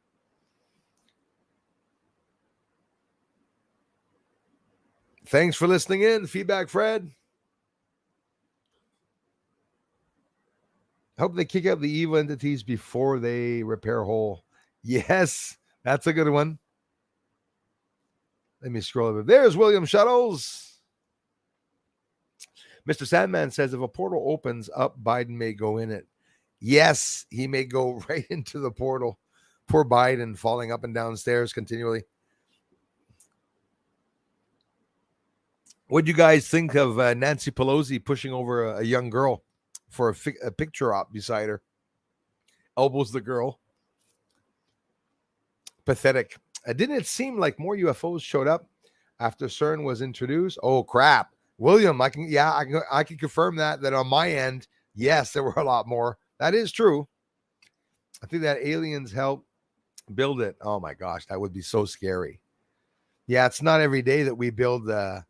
Thanks for listening in. Feedback, Fred. Hope they kick out the evil entities before they repair hole. Yes, that's a good one. Let me scroll over. There's William Shuttles. Mr. Sandman says if a portal opens up, Biden may go in it. Yes, he may go right into the portal. Poor Biden falling up and down stairs continually. What do you guys think of Nancy Pelosi pushing over a young girl for a picture op beside her? Elbows the girl. Pathetic. Didn't it seem like more UFOs showed up after CERN was introduced? Oh crap, William, I can confirm that on my end, yes, there were a lot more. That is true. I think that aliens helped build it. Oh my gosh, that would be so scary. Yeah, it's not every day that we build the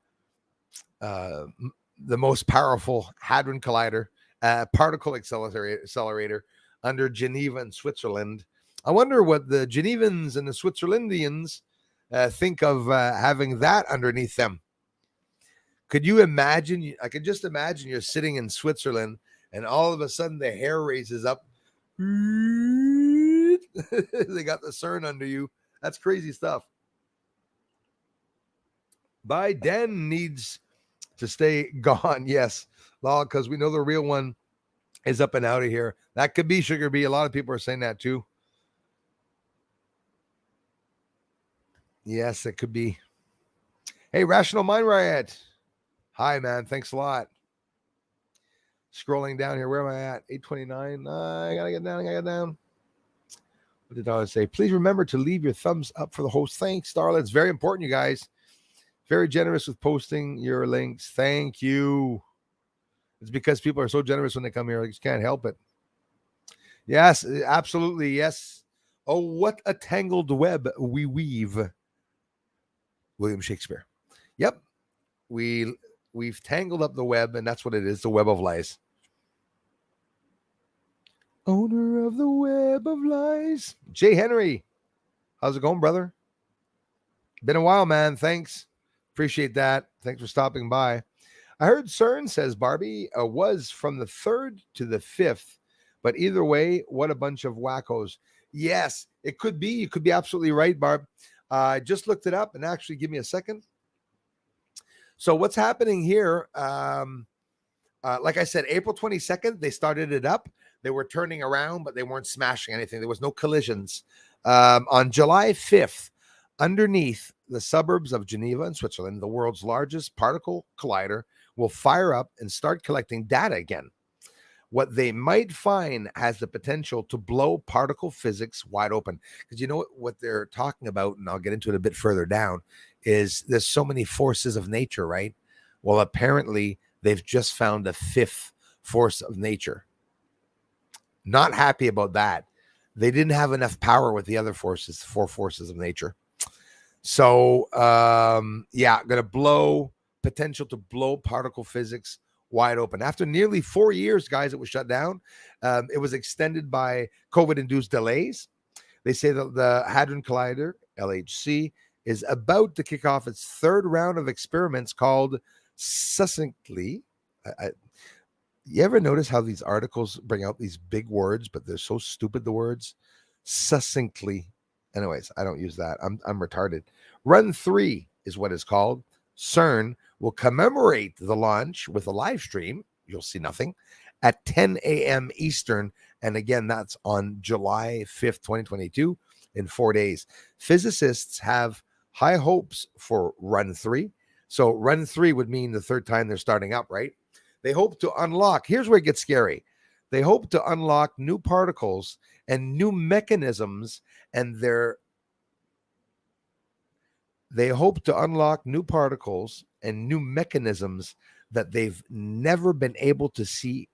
most powerful hadron collider, particle accelerator under Geneva in Switzerland. I wonder what the Genevans and the Switzerlandians think of having that underneath them. Could you imagine? I could just imagine you're sitting in Switzerland and all of a sudden the hair raises up. They got the CERN under you. That's crazy stuff. Biden needs to stay gone. Yes, law, because we know the real one is up and out of here. That could be Sugar Bee. A lot of people are saying that too. Yes, it could be. Hey, Rational Mind Riot. Hi, man. Thanks a lot. Scrolling down here. Where am I at? 829. I gotta get down. What did I say? Please remember to leave your thumbs up for the host. Thanks, Starla. It's very important, you guys. Very generous with posting your links. Thank you. It's because people are so generous when they come here. I just can't help it. Yes, absolutely. Yes. Oh, what a tangled web we weave. William Shakespeare. Yep. We've tangled up the web, and that's what it is, the web of lies. Owner of the web of lies. Jay Henry. How's it going, brother? Been a while, man. Thanks. Appreciate that. Thanks for stopping by. I heard CERN, says Barbie, was from the 3rd to the 5th. But either way, what a bunch of wackos. Yes, it could be. You could be absolutely right, Barb. I just looked it up, and actually, give me a second. So what's happening here, like I said, April 22nd, they started it up. They were turning around, but they weren't smashing anything. There was no collisions. On July 5th, underneath the suburbs of Geneva in Switzerland, the world's largest particle collider will fire up and start collecting data again. What they might find has the potential to blow particle physics wide open. Because you know what they're talking about, and I'll get into it a bit further down, is there's so many forces of nature, right? Well, apparently they've just found a 5th force of nature. Not happy about that. They didn't have enough power with the other forces, 4 forces of nature. So, going to potential to blow particle physics wide open. After nearly 4 years, guys, it was shut down. It was extended by COVID-induced delays. They say that the Hadron Collider, LHC, is about to kick off its 3rd round of experiments called succinctly. You ever notice how these articles bring out these big words, but they're so stupid, the words? Succinctly. Anyways, I don't use that. I'm retarded. Run 3 is what it's called. CERN will commemorate the launch with a live stream. You'll see nothing at 10 a.m. Eastern. And again, that's on July 5th, 2022, in 4 days. Physicists have high hopes for Run 3. So Run 3 would mean the 3rd time they're starting up, right? They hope to unlock. Here's where it gets scary. They hope to unlock new particles and new mechanisms, and they hope to unlock new particles and new mechanisms that they've never been able to see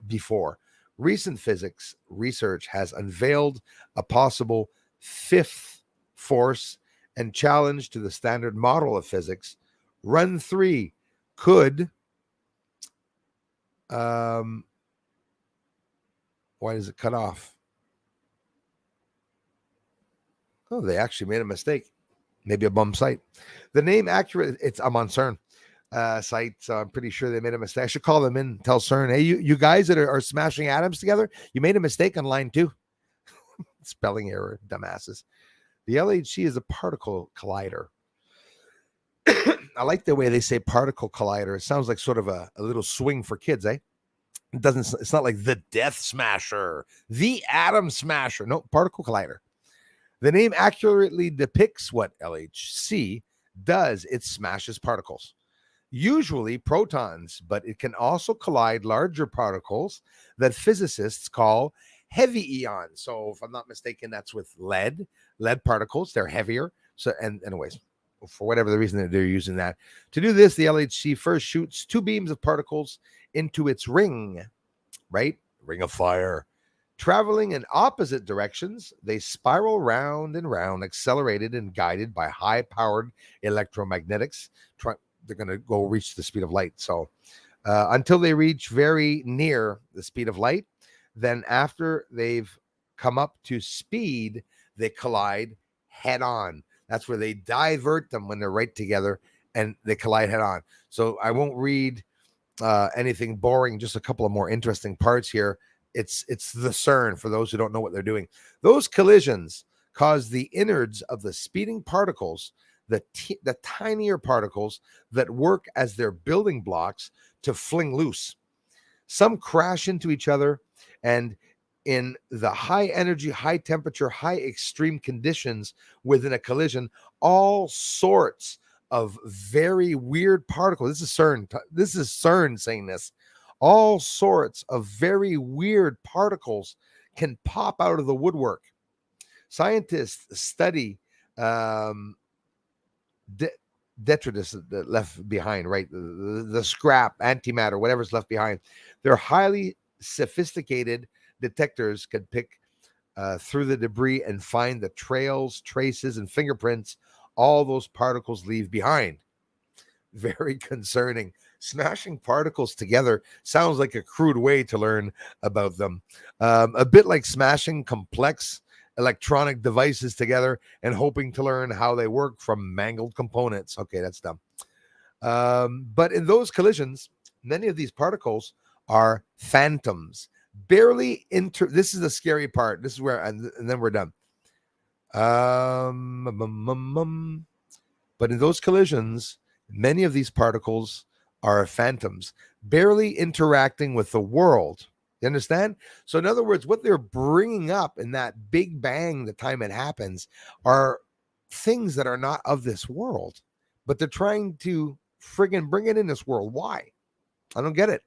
before. Recent physics research has unveiled a possible fifth force and challenge to the standard model of physics. Run 3 could why does it cut off? Oh, they actually made a mistake. Maybe a bum site. The name accurate, I'm on Cern site, so I'm pretty sure they made a mistake. I should call them in, tell Cern, hey, you guys that are smashing atoms together, you made a mistake on line 2. Spelling error, dumbasses. The LHC is a particle collider. I like the way they say particle collider. It sounds like sort of a little swing for kids, eh? It's not like the Death Smasher, the Atom Smasher. No, particle collider. The name accurately depicts what LHC does. It smashes particles, usually protons, but it can also collide larger particles that physicists call heavy ions. So if I'm not mistaken, that's with lead particles. They're heavier. So, and anyways, for whatever the reason that they're using that. To do this, the LHC first shoots 2 beams of particles into its ring, right? Ring of fire. Traveling in opposite directions, they spiral round and round, accelerated and guided by high-powered electromagnetics. They're going to go reach the speed of light. So until they reach very near the speed of light, then after they've come up to speed, they collide head on. That's where they divert them when they're right together and they collide head on. So I won't read anything boring, just a couple of more interesting parts here. It's the Cern for those who don't know what they're doing. Those collisions cause the innards of the speeding particles, the tinier particles that work as their building blocks, to fling loose. Some crash into each other, and in the high energy, high temperature, high extreme conditions within a collision, all sorts of very weird particles. This is Cern saying this. All sorts of very weird particles can pop out of the woodwork. Scientists study detritus left behind, right? The scrap, antimatter, whatever's left behind. They're highly sophisticated detectors can pick through the debris and find the trails, traces, and fingerprints all those particles leave behind. Very concerning. Smashing particles together sounds like a crude way to learn about them. A bit like smashing complex electronic devices together and hoping to learn how they work from mangled components. Okay, that's dumb. But in those collisions, many of these particles are phantoms. This is the scary part. This is where, and then we're done. But in those collisions, many of these particles are phantoms, barely interacting with the world. You understand? So in other words, what they're bringing up in that big bang, the time it happens, are things that are not of this world, but they're trying to friggin' bring it in this world. Why? I don't get it.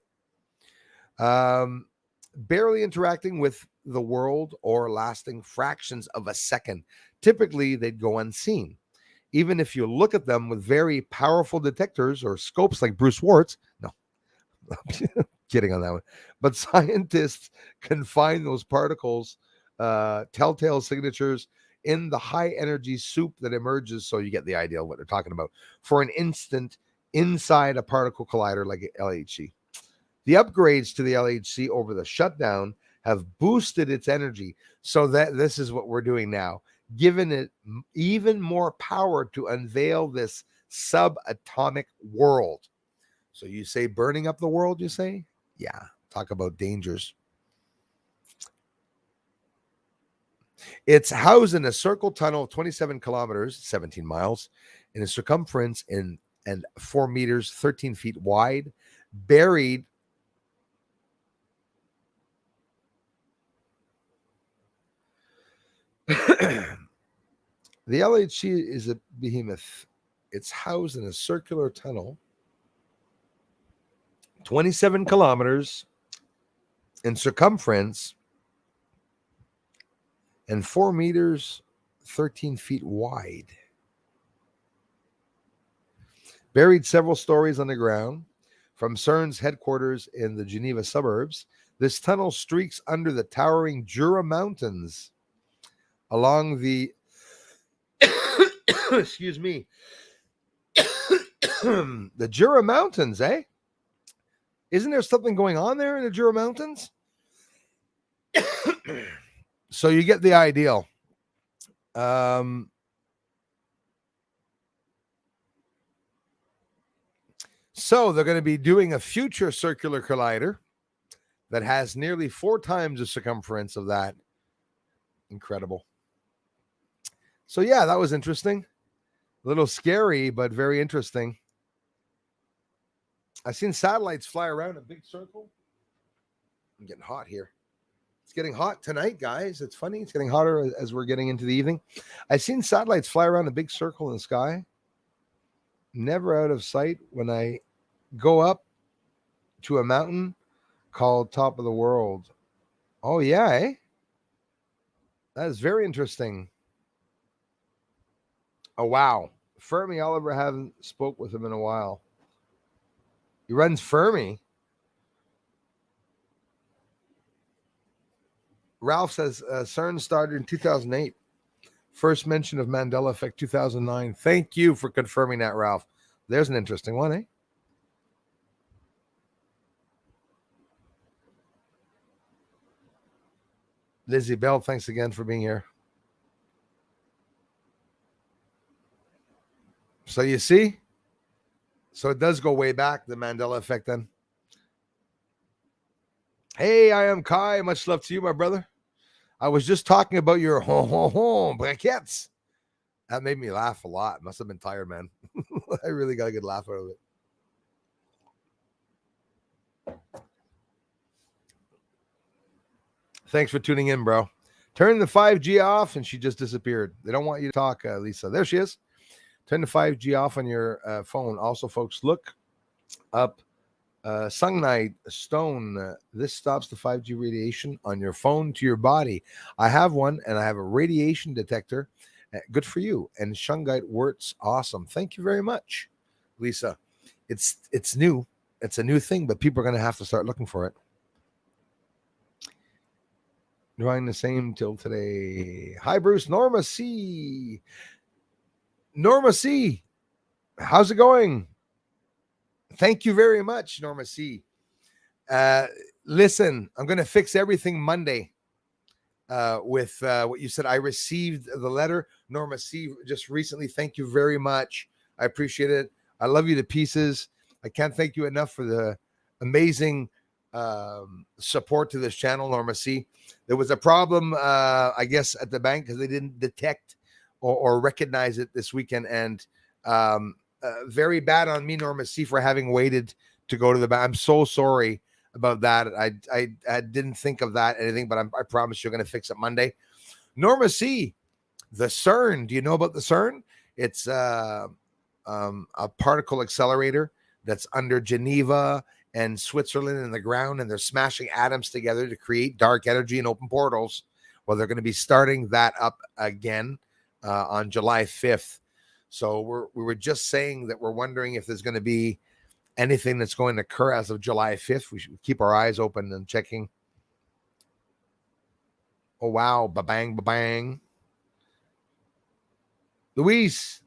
Barely interacting with the world or lasting fractions of a second. Typically, they'd go unseen. Even if you look at them with very powerful detectors or scopes like Bruce Wart's. No, kidding on that one. But scientists can find those particles, telltale signatures in the high energy soup that emerges. So you get the idea of what they're talking about for an instant inside a particle collider like LHC. The upgrades to the LHC over the shutdown have boosted its energy. So that this is what we're doing now, given it even more power to unveil this subatomic world. So you say burning up the world, you say? Yeah, talk about dangers. It's housed in a circle tunnel of 27 kilometers, 17 miles, in a circumference and 4 meters, 13 feet wide, buried the LHC is a behemoth. It's housed in a circular tunnel, 27 kilometers in circumference and 4 meters, 13 feet wide. Buried several stories underground. from Cern's headquarters in the Geneva suburbs. This tunnel streaks under the towering Jura Mountains along the excuse me, the Jura Mountains, eh? Isn't there something going on there in the Jura Mountains? So you get the ideal. So they're going to be doing a future circular collider that has nearly 4 times the circumference of that. Incredible. So yeah, that was interesting. A little scary, but very interesting. I've seen satellites fly around a big circle. I'm getting hot here. It's getting hot tonight, guys. It's funny. It's getting hotter as we're getting into the evening. I've seen satellites fly around a big circle in the sky. Never out of sight when I go up to a mountain called Top of the World. Oh, yeah, eh? That is very interesting. Oh, wow. Fermi Oliver, haven't spoke with him in a while. He runs Fermi. Ralph says CERN started in 2008. First mention of Mandela effect 2009. Thank you for confirming that, Ralph. There's an interesting one, eh? Lizzie Bell, thanks again for being here. So you see? So it does go way back, the Mandela effect then. Hey, I am Kai. Much love to you, my brother. I was just talking about your braquettes. That made me laugh a lot. Must have been tired, man. I really got a good laugh out of it. Thanks for tuning in, bro. Turn the 5G off, and she just disappeared. They don't want you to talk, Lisa. There she is. Turn the 5G off on your phone. Also, folks, look up Sunlight Stone. This stops the 5G radiation on your phone to your body. I have one, and I have a radiation detector. Good for you. And Shungite works awesome. Thank you very much, Lisa. It's new. It's a new thing, but people are going to have to start looking for it. Drawing the same till today. Hi, Bruce. Norma C. Norma C. How's it going? Thank you very much, Norma C. Listen, I'm going to fix everything Monday with what you said. I received the letter. Norma C. just recently. Thank you very much. I appreciate it. I love you to pieces. I can't thank you enough for the amazing support to this channel, Norma C. There was a problem, I guess, at the bank because they didn't detect or recognize it this weekend. And very bad on me, Norma C, for having waited to go to the bank. I'm so sorry about that. I didn't think of that anything, but I promise you're going to fix it Monday. Norma C, the Cern. Do you know about the Cern? It's a particle accelerator that's under Geneva and Switzerland in the ground, and they're smashing atoms together to create dark energy and open portals. Well, they're going to be starting that up again on July 5th. So we were just saying that we're wondering if there's going to be anything that's going to occur as of July 5th. We should keep our eyes open and checking. Oh, wow. Ba-bang, ba-bang. Luis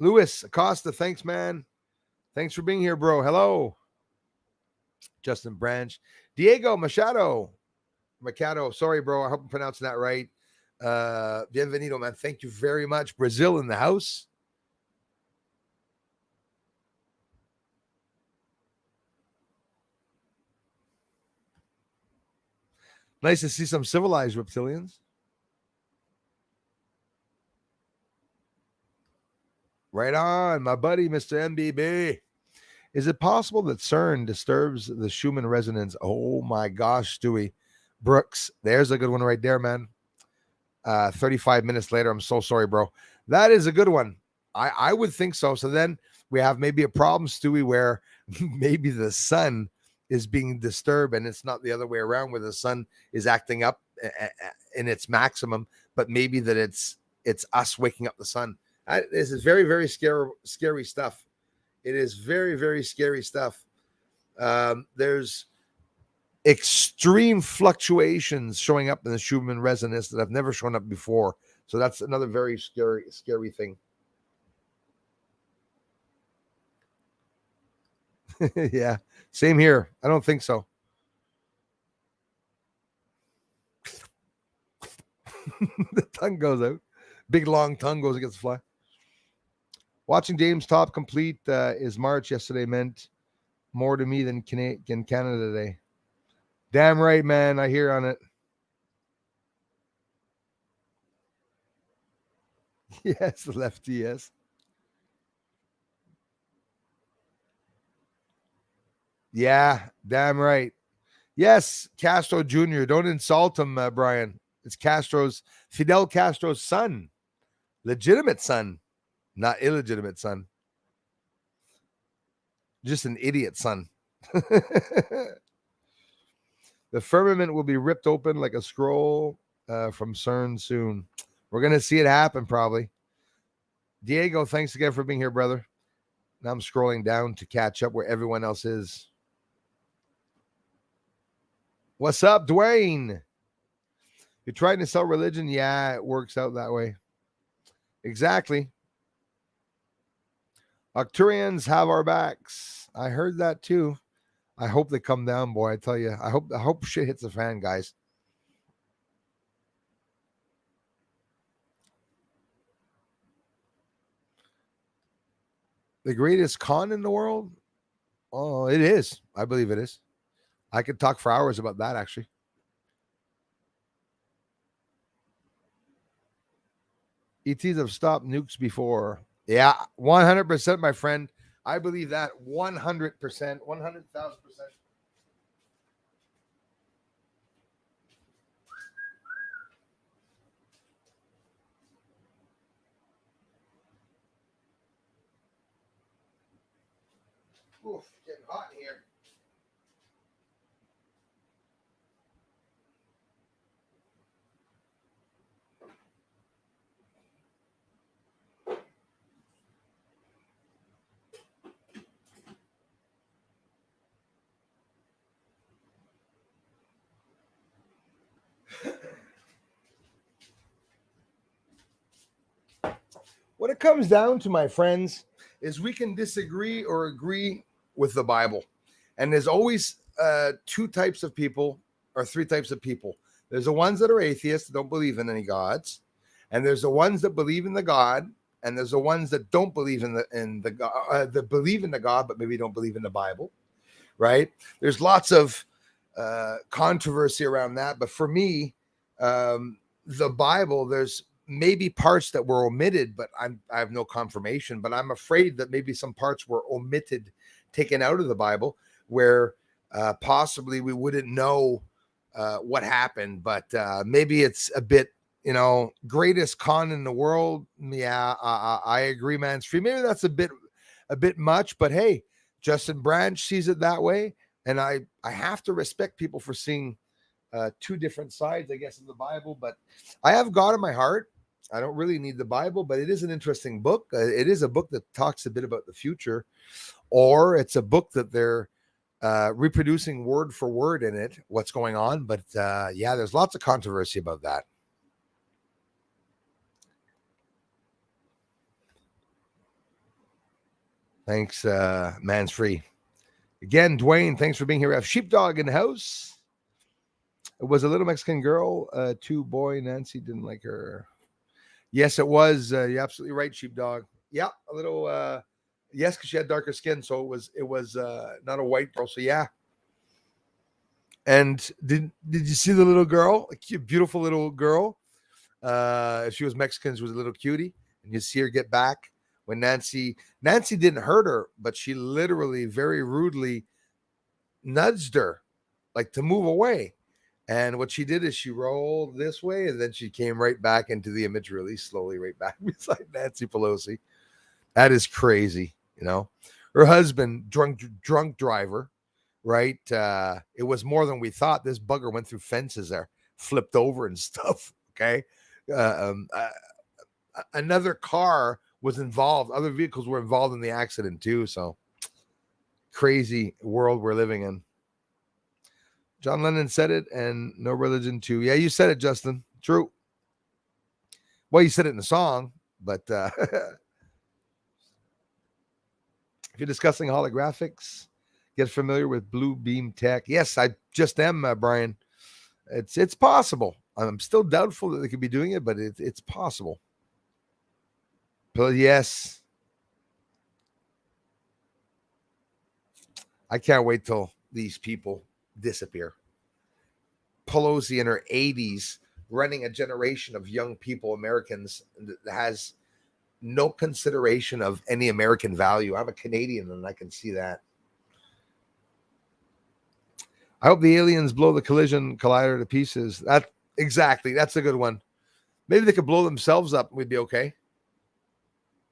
Acosta, thanks, man. Thanks for being here, bro. Hello. Justin Branch. Diego Machado. Sorry, bro. I hope I'm pronouncing that right. Bienvenido, man. Thank you very much. Brazil in the house. Nice to see some civilized reptilians. Right on, my buddy, Mr. MBB. Is it possible that CERN disturbs the Schumann resonance? Oh my gosh, Stewie. Brooks, there's a good one right there, man. 35 minutes later, I'm so sorry, bro. That is a good one. I would think so. So then we have maybe a problem, Stewie, where maybe the sun is being disturbed and it's not the other way around where the sun is acting up in its maximum, but maybe that it's us waking up the sun. This is very, very scary stuff. It is very, very scary stuff. There's extreme fluctuations showing up in the Schumann resonance that have never shown up before. So that's another very scary thing. Yeah, same here. I don't think so. The tongue goes out. Big long tongue goes against the fly. Watching James Top complete is March yesterday meant more to me than Canada today. Damn right, man. I hear on it. Yes, lefty, yes. Yeah, damn right. Yes, Castro Jr. Don't insult him, Brian. It's Fidel Castro's son, legitimate son, not illegitimate son. Just an idiot son. The firmament will be ripped open like a scroll from Cern soon. We're going to see it happen probably. Diego, thanks again for being here, brother. Now I'm scrolling down to catch up where everyone else is. What's up, Dwayne? You're trying to sell religion? Yeah, it works out that way. Exactly. Arcturians have our backs. I heard that too. I hope they come down, boy. I tell you, I hope shit hits the fan, guys. The greatest con in the world? Oh, it is. I believe it is. I could talk for hours about that, actually. ETs have stopped nukes before. Yeah, 100%, my friend. I believe that 100%, 100,000%. Oof, getting hot in here. What it comes down to, my friends, is we can disagree or agree with the Bible. And there's always two types of people or three types of people. There's the ones that are atheists, that don't believe in any gods, and there's the ones that believe in the God, and there's the ones that don't believe in the God, that believe in the God, but maybe don't believe in the Bible, right? There's lots of controversy around that, but for me, the Bible, there's maybe parts that were omitted, but I have no confirmation. But I'm afraid that maybe some parts were omitted, taken out of the Bible, where possibly we wouldn't know what happened. But maybe it's a bit, greatest con in the world. Yeah, I agree, man. Maybe that's a bit much, but hey, Justin Branch sees it that way, and I have to respect people for seeing two different sides, I guess, in the Bible. But I have God in my heart. I don't really need the Bible, but it is an interesting book. It is a book that talks a bit about the future, or it's a book that they're reproducing word for word in it, what's going on. But yeah, there's lots of controversy about that. Thanks, Man's Free. Again, Dwayne, thanks for being here. We have Sheepdog in the house. It was a little Mexican girl, boy. Nancy didn't like her. Yes, it was. You're absolutely right, Sheepdog. Yeah, a little. Yes, because she had darker skin, so it was not a white girl. So yeah. And did you see the little girl? A cute, beautiful little girl. She was Mexican. She was a little cutie, and you see her get back when Nancy didn't hurt her, but she literally very rudely nudged her, like to move away. And what she did is she rolled this way, and then she came right back into the image really slowly, right back beside Nancy Pelosi. That is crazy, Her husband, drunk driver, right? It was more than we thought. This bugger went through fences there, flipped over and stuff. Okay, another car was involved. Other vehicles were involved in the accident too. So crazy world we're living in. John Lennon said it, and no religion too. Yeah, you said it, Justin. True. Well, you said it in the song, but if you're discussing holographics, get familiar with Blue Beam Tech. Yes, I just am, Brian. It's possible. I'm still doubtful that they could be doing it, but it's possible. But yes, I can't wait till these people disappear. Pelosi in her 80s running a generation of young people, Americans, that has no consideration of any American value. I'm a Canadian and I can see that. I hope the aliens blow the collision collider to pieces. That's a good one. Maybe they could blow themselves up and we'd be okay.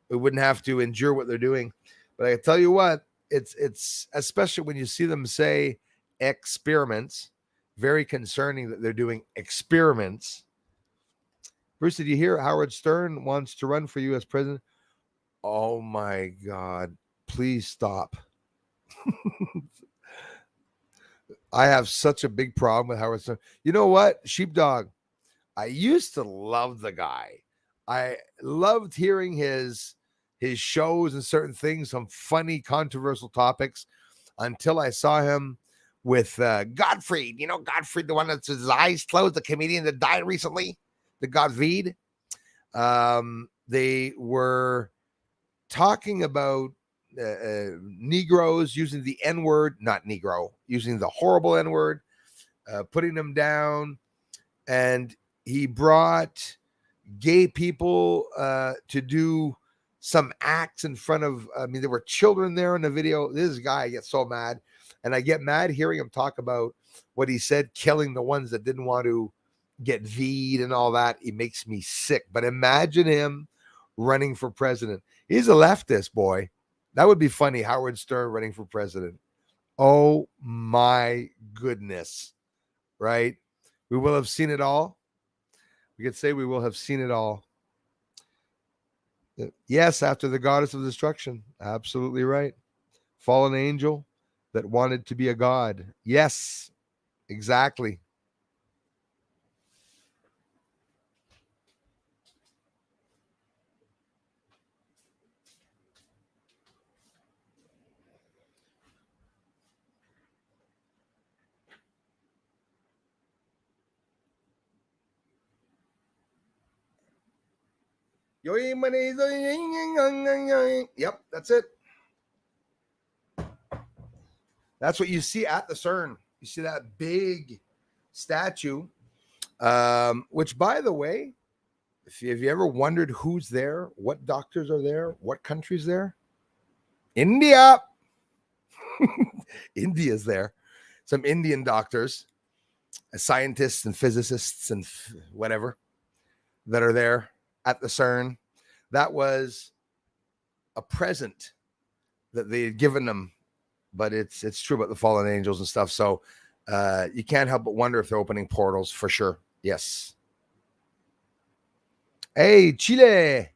We wouldn't have to endure what they're doing. But I can tell you what, it's especially when you see them say experiments, very concerning that they're doing experiments. Bruce, did you hear Howard Stern wants to run for U.S. president? Oh my God, please stop. I have such a big problem with Howard Stern. You know what? Sheepdog, I used to love the guy. I loved hearing his shows and certain things, some funny, controversial topics, until I saw him with Gottfried. You know, Gottfried, the one that's his eyes closed, the comedian that died recently, the Gottfried. They were talking about Negroes using the N-word, not Negro, using the horrible N-word, putting them down. And he brought gay people to do some acts in front of, there were children there in the video. This guy gets so mad. And I get mad hearing him talk about what he said, killing the ones that didn't want to get V'd and all that. It makes me sick. But imagine him running for president. He's a leftist, boy. That would be funny. Howard Stern running for president. Oh my goodness. Right? We will have seen it all. We could say we will have seen it all. Yes, after the goddess of destruction. Absolutely right. Fallen angel that wanted to be a god. Yes, exactly. Yep, that's it. That's what you see at the Cern. You see that big statue, which, by the way, if you ever wondered who's there, what doctors are there, what country's there, India. India's there. Some Indian doctors, scientists and physicists and whatever that are there at the Cern. That was a present that they had given them, but it's true about the fallen angels and stuff. So you can't help but wonder if they're opening portals for sure. Yes. Hey, Chile.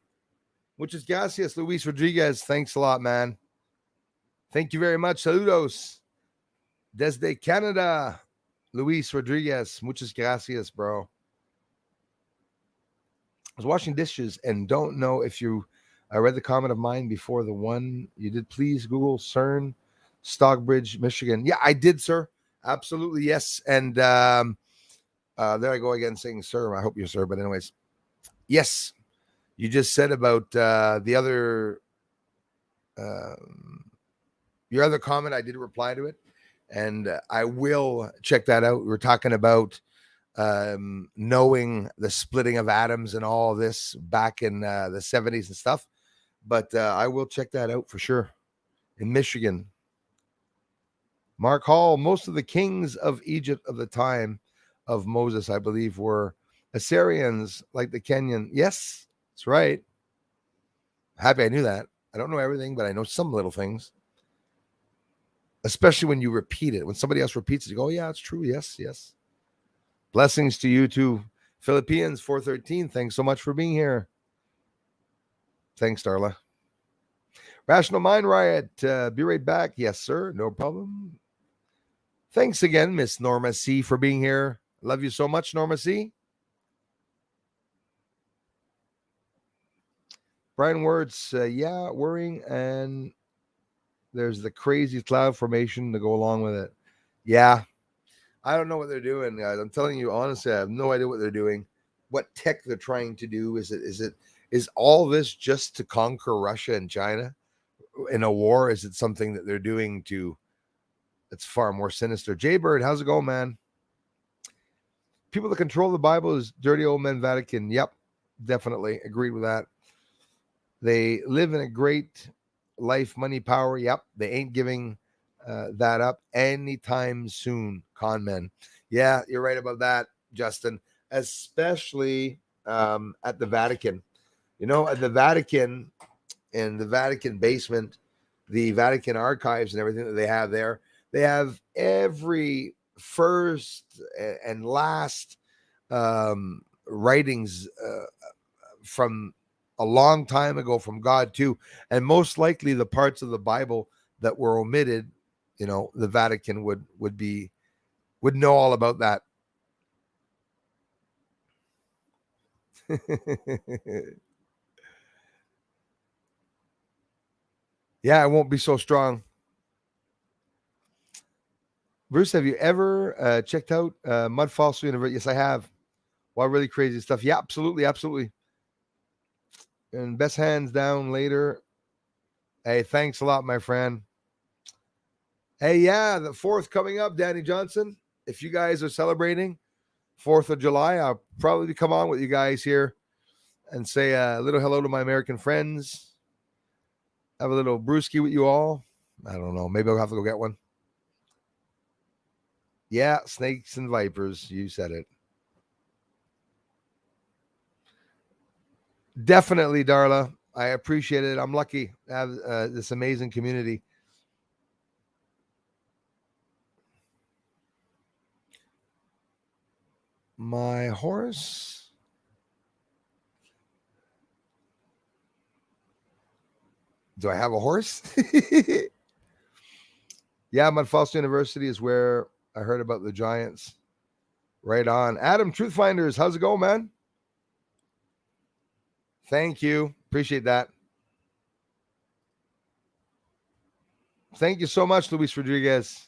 Muchas gracias, Luis Rodriguez. Thanks a lot, man. Thank you very much. Saludos. Desde Canada, Luis Rodriguez. Muchas gracias, bro. I was washing dishes and don't know if I read the comment of mine before the one you did. Please Google Cern, Stockbridge, Michigan. Yeah, I did, sir. Absolutely, yes. And there I go again saying sir. I hope you're sir. But anyways, yes. You just said about the other, your other comment. I did reply to it. And I will check that out. We were talking about knowing the splitting of atoms and all of this back in the 70s and stuff. But I will check that out for sure. In Michigan. Mark Hall, most of the kings of Egypt of the time of Moses, I believe, were Assyrians, like the Kenyan. Yes, that's right. Happy I knew that. I don't know everything, but I know some little things. Especially when you repeat it. When somebody else repeats it, you go, oh, yeah, it's true. Yes, yes. Blessings to you too. Philippines 413. Thanks so much for being here. Thanks, Darla. Rational Mind Riot, be right back. Yes, sir. No problem. Thanks again, Miss Norma C, for being here. Love you so much, Norma C. Brian Words, yeah, worrying, and there's the crazy cloud formation to go along with it. Yeah, I don't know what they're doing, guys. I'm telling you honestly, I have no idea what they're doing. What tech they're trying to do? Is all this just to conquer Russia and China in a war? Is it something that they're doing to? It's far more sinister. Jaybird, how's it going, man? People that control the Bible is dirty old men Vatican. Yep, definitely agreed with that. They live in a great life, money, power. Yep, they ain't giving that up anytime soon. Con men. Yeah, you're right about that, Justin. Especially at the Vatican. You know, at the Vatican, in the Vatican basement, the Vatican archives and everything that they have there, they have every first and last writings from a long time ago from God too, and most likely the parts of the Bible that were omitted, you know, the Vatican would know all about that. Yeah, it won't be so strong. Bruce, have you ever checked out Mud Fossil University? Yes, I have. Wow, really crazy stuff. Yeah, absolutely, absolutely. And best hands down later. Hey, thanks a lot, my friend. Hey, yeah, the 4th coming up, Danny Johnson. If you guys are celebrating 4th of July, I'll probably come on with you guys here and say a little hello to my American friends. Have a little brewski with you all. I don't know. Maybe I'll have to go get one. Yeah, snakes and vipers. You said it. Definitely, Darla. I appreciate it. I'm lucky to have this amazing community. My horse. Do I have a horse? Yeah, Mud Falls University is where I heard about the Giants. Right on. Adam, Truth Finders, how's it going, man? Thank you. Appreciate that. Thank you so much, Luis Rodriguez.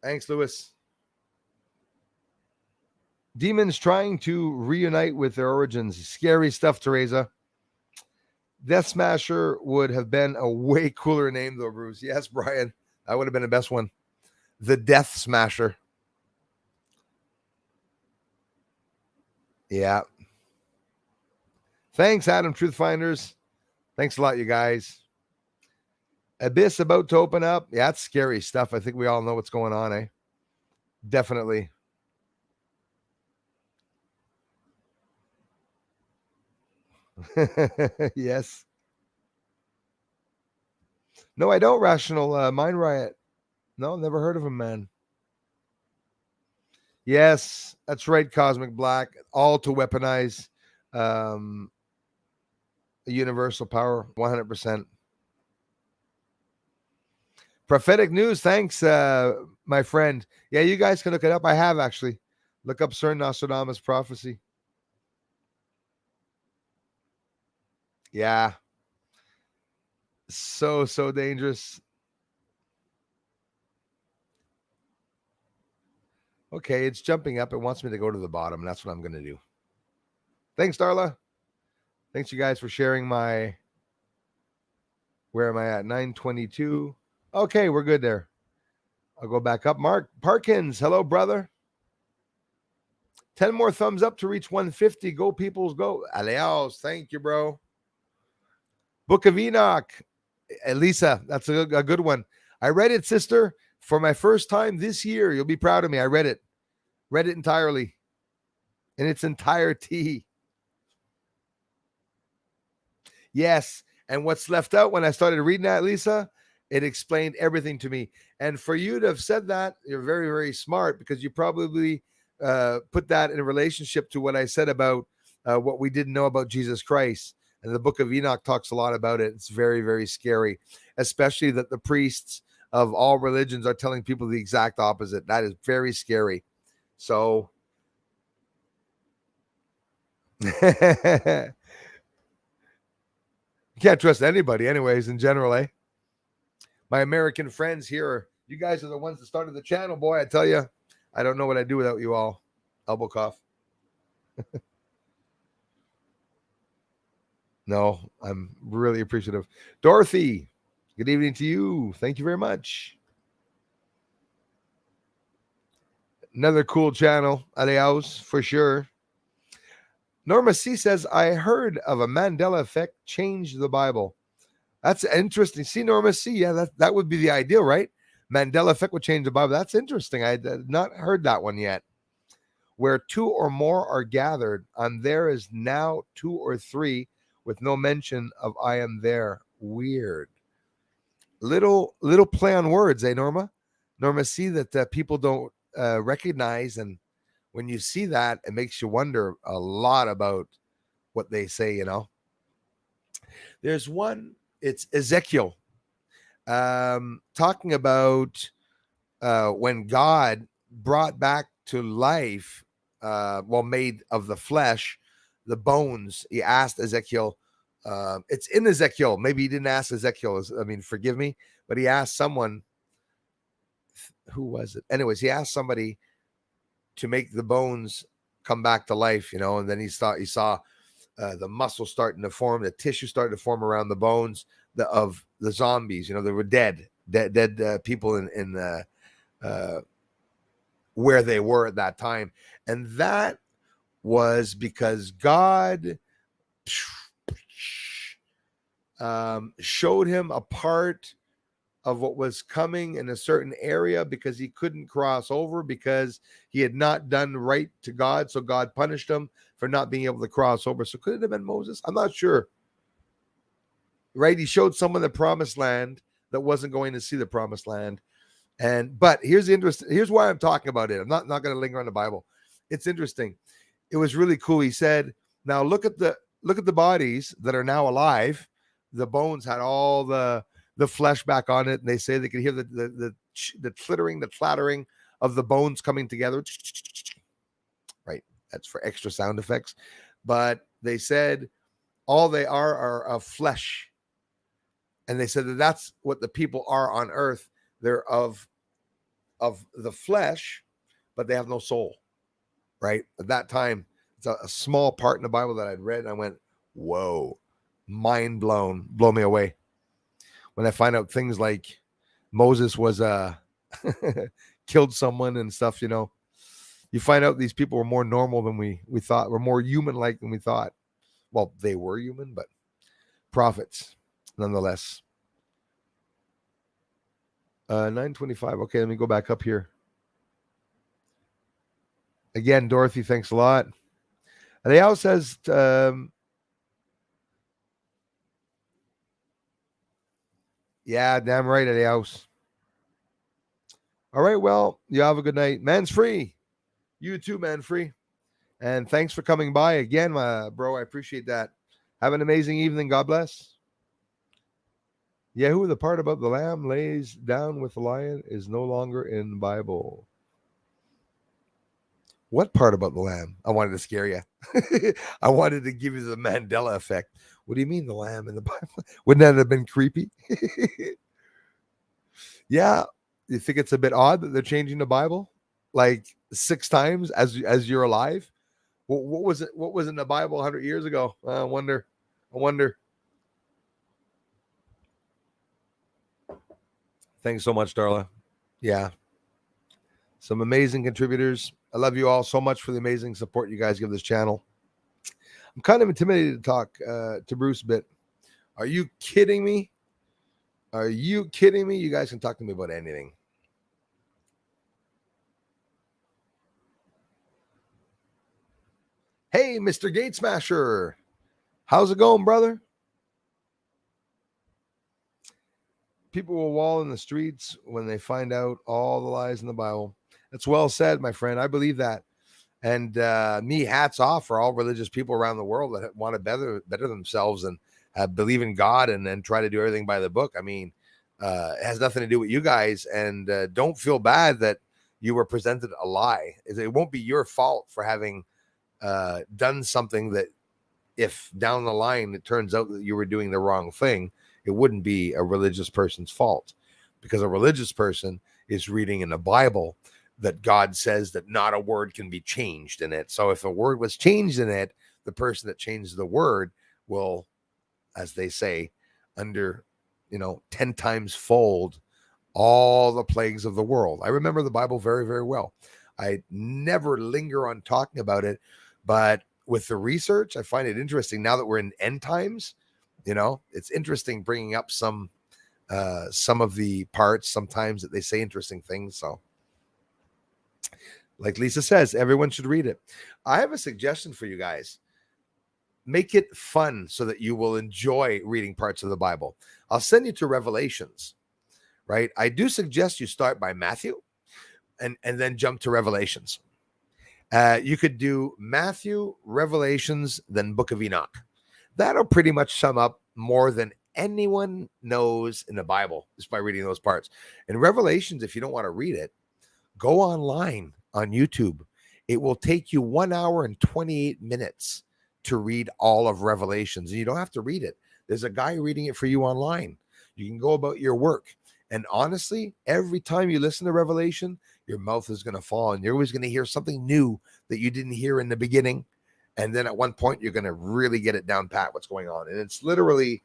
Thanks, Luis. Demons trying to reunite with their origins. Scary stuff, Teresa. Death Smasher would have been a way cooler name, though, Bruce. Yes, Brian. That would have been the best one. The Death Smasher. Yeah. Thanks, Adam, Truth Finders. Thanks a lot, you guys. Abyss about to open up. Yeah, that's scary stuff. I think we all know what's going on, eh? Definitely. Yes. No, I don't. Rational Mind Riot. No, never heard of him, man. Yes, that's right, Cosmic Black. All to weaponize universal power, 100%. Prophetic news. Thanks, my friend. Yeah, you guys can look it up. I have actually. Look up Cern Nostradamus prophecy. Yeah. So dangerous. Okay, it's jumping up. It wants me to go to the bottom. That's what I'm going to do. Thanks, Darla. Thanks, you guys, for sharing my. Where am I at? 922. Okay, we're good there. I'll go back up. Mark Parkins. Hello, brother. 10 more thumbs up to reach 150. Go, peoples, go. Aleos. Thank you, bro. Book of Enoch. Elisa, that's a good one. I read it, sister, for my first time this year. You'll be proud of me. I read it entirely in its entirety. Yes. And what's left out when I started reading that, Lisa, it explained everything to me. And for you to have said that, you're very, very smart because you probably put that in a relationship to what I said about what we didn't know about Jesus Christ. And the book of Enoch talks a lot about it. It's very, very scary, especially that the priests of all religions are telling people the exact opposite. That is very scary. So you can't trust anybody anyways in general, eh? My American friends here, you guys are the ones that started the channel, boy. I tell you, I don't know what I'd do without you all. Elbow cough. No, I'm really appreciative. Dorothy, good evening to you. Thank you very much. Another cool channel, Adios, for sure. Norma C says, I heard of a Mandela effect change the Bible. That's interesting. See, Norma C, yeah, that would be the ideal, right? Mandela effect would change the Bible. That's interesting. I had not heard that one yet. Where two or more are gathered, and there is now two or three with no mention of I am there. Weird. Little play on words, eh, Norma? Norma, see that people don't recognize, and when you see that, it makes you wonder a lot about what they say, you know. There's one, it's Ezekiel, talking about when God brought back to life, made of the flesh, the bones. He asked Ezekiel, it's in Ezekiel. Maybe he didn't ask Ezekiel. I mean, forgive me, but he asked someone. Who was it? Anyways, he asked somebody to make the bones come back to life, you know, and then he saw the muscle starting to form, the tissue starting to form around the bones of the zombies. You know, they were dead people in where they were at that time, and that was because God showed him a part of what was coming in a certain area because he couldn't cross over because he had not done right to God. So God punished him for not being able to cross over. So could it have been Moses? I'm not sure. Right? He showed someone the promised land that wasn't going to see the promised land. But here's why I'm talking about it. I'm not going to linger on the Bible. It's interesting. It was really cool. He said, now look at the bodies that are now alive. The bones had all the flesh back on it, and they say they could hear the clittering, the clattering of the bones coming together. Right, that's for extra sound effects. But they said all they are of flesh, and they said that's what the people are on earth. They're of the flesh, but they have no soul. Right, at that time, it's a small part in the Bible that I'd read, and I went, whoa, mind blown, blow me away. When I find out things like Moses was killed someone and stuff, you know, you find out these people were more normal than we thought, were more human-like than we thought. Well, they were human, but prophets nonetheless. 9:25. Okay, let me go back up here. Again, Dorothy, thanks a lot. And they also says, yeah, damn right, at the house. All right, well, you have a good night. Man's free. You too, man, free. And thanks for coming by again, bro. I appreciate that. Have an amazing evening. God bless. Yahoo, the part about the lamb lays down with the lion is no longer in the Bible. What part about the lamb? I wanted to scare you. I wanted to give you the Mandela effect. What do you mean the lamb in the Bible? Wouldn't that have been creepy? Yeah. You think it's a bit odd that they're changing the Bible like 6 times as you're alive? What was it? What was in the Bible 100 years ago? I wonder. Thanks so much, Darla. Yeah. Some amazing contributors. I love you all so much for the amazing support you guys give this channel. I'm kind of intimidated to talk to Bruce a bit. Are you kidding me? Are you kidding me? You guys can talk to me about anything. Hey, Mr. Gate Smasher. How's it going, brother? People will wall in the streets when they find out all the lies in the Bible. That's well said, my friend. I believe that. And me, hats off for all religious people around the world that want to better themselves and believe in God and try to do everything by the book. I mean, it has nothing to do with you guys, and don't feel bad that you were presented a lie. It won't be your fault for having done something that, if down the line it turns out that you were doing the wrong thing, it wouldn't be a religious person's fault, because a religious person is reading in the Bible that God says that not a word can be changed in it. So if a word was changed in it, the person that changed the word will, as they say, under 10 times fold all the plagues of the world. I remember the Bible very, very well. I never linger on talking about it, but with the research, I find it interesting now that we're in end times. It's interesting bringing up some of the parts sometimes that they say interesting things. So, like Lisa says, everyone should read it. I have a suggestion for you guys. Make it fun so that you will enjoy reading parts of the Bible. I'll send you to Revelations, right? I do suggest you start by Matthew and then jump to Revelations. You could do Matthew, Revelations, then Book of Enoch. That'll pretty much sum up more than anyone knows in the Bible just by reading those parts. In Revelations, if you don't want to read it, go online on YouTube. It will take you 1 hour and 28 minutes to read all of Revelations. And you don't have to read it. There's a guy reading it for you online. You can go about your work. And honestly, every time you listen to Revelation, your mouth is going to fall, and you're always going to hear something new that you didn't hear in the beginning. And then at one point, you're going to really get it down pat what's going on. And it's literally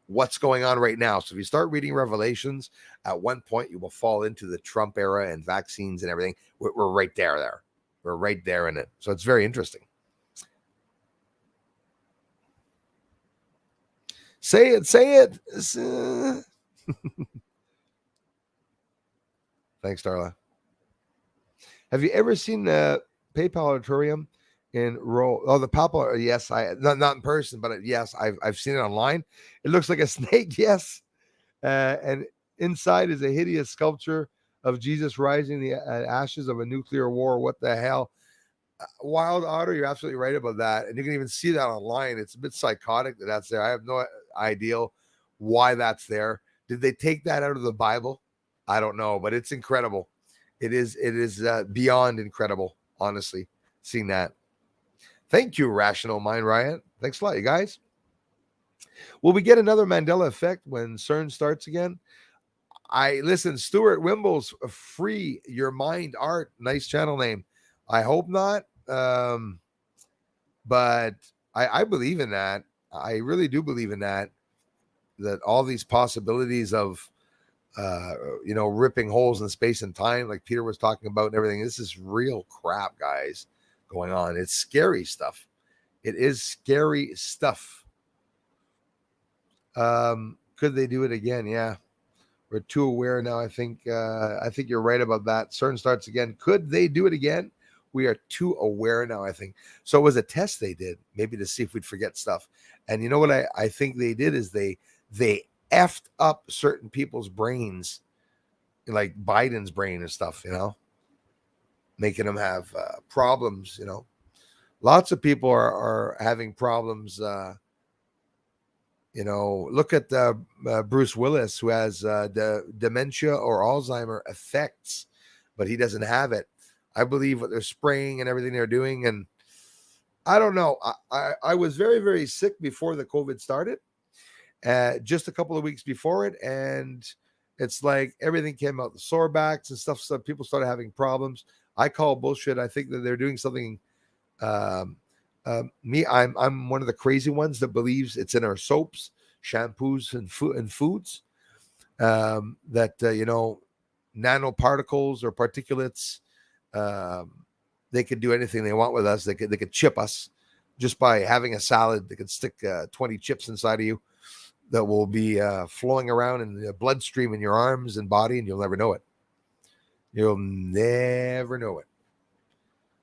what's going on right now. So if you start reading Revelations, at one point, you will fall into the Trump era and vaccines and everything. We're right there. We're right there in it. So it's very interesting. Say it. Thanks, Darla. Have you ever seen the PayPal Auditorium in Rome? Oh, the PayPal. Yes, I not in person, but yes, I've seen it online. It looks like a snake. Yes, and inside is a hideous sculpture of Jesus rising the ashes of a nuclear war. What the hell? Wild Otter, you're absolutely right about that, and you can even see that online. It's a bit psychotic that that's there. I have no idea why that's there. Did they take that out of the Bible? I don't know, but it's incredible. It is beyond incredible, honestly, seeing that. Thank you, Rational Mind Riot. Thanks a lot, you guys. Will we get another Mandela effect when CERN starts again? Listen, Stuart Wimble's Free Your Mind Art. Nice channel name. I hope not. But I believe in that. I really do believe in that all these possibilities of, ripping holes in space and time, like Peter was talking about and everything. This is real crap, guys, going on. It's scary stuff. It is scary stuff. Could they do it again? Yeah. We're too aware now. I think you're right about that. CERN starts again. Could they do it again? We are too aware now, I think. So it was a test they did, maybe to see if we'd forget stuff. And you know what I think they did is they effed up certain people's brains, like Biden's brain and stuff, making them have problems, Lots of people are having problems. Look at Bruce Willis, who has the dementia or Alzheimer effects, but he doesn't have it. I believe what they're spraying and everything they're doing. And I don't know. I was very, very sick before the COVID started, just a couple of weeks before it. And it's like everything came out, the sore backs and stuff. So people started having problems. I call bullshit. I think that they're doing something. I'm one of the crazy ones that believes it's in our soaps, shampoos, and foods. That nanoparticles or particulates, they could do anything they want with us. They could chip us just by having a salad. They could stick 20 chips inside of you that will be flowing around in the bloodstream in your arms and body, and you'll never know it. You'll never know it.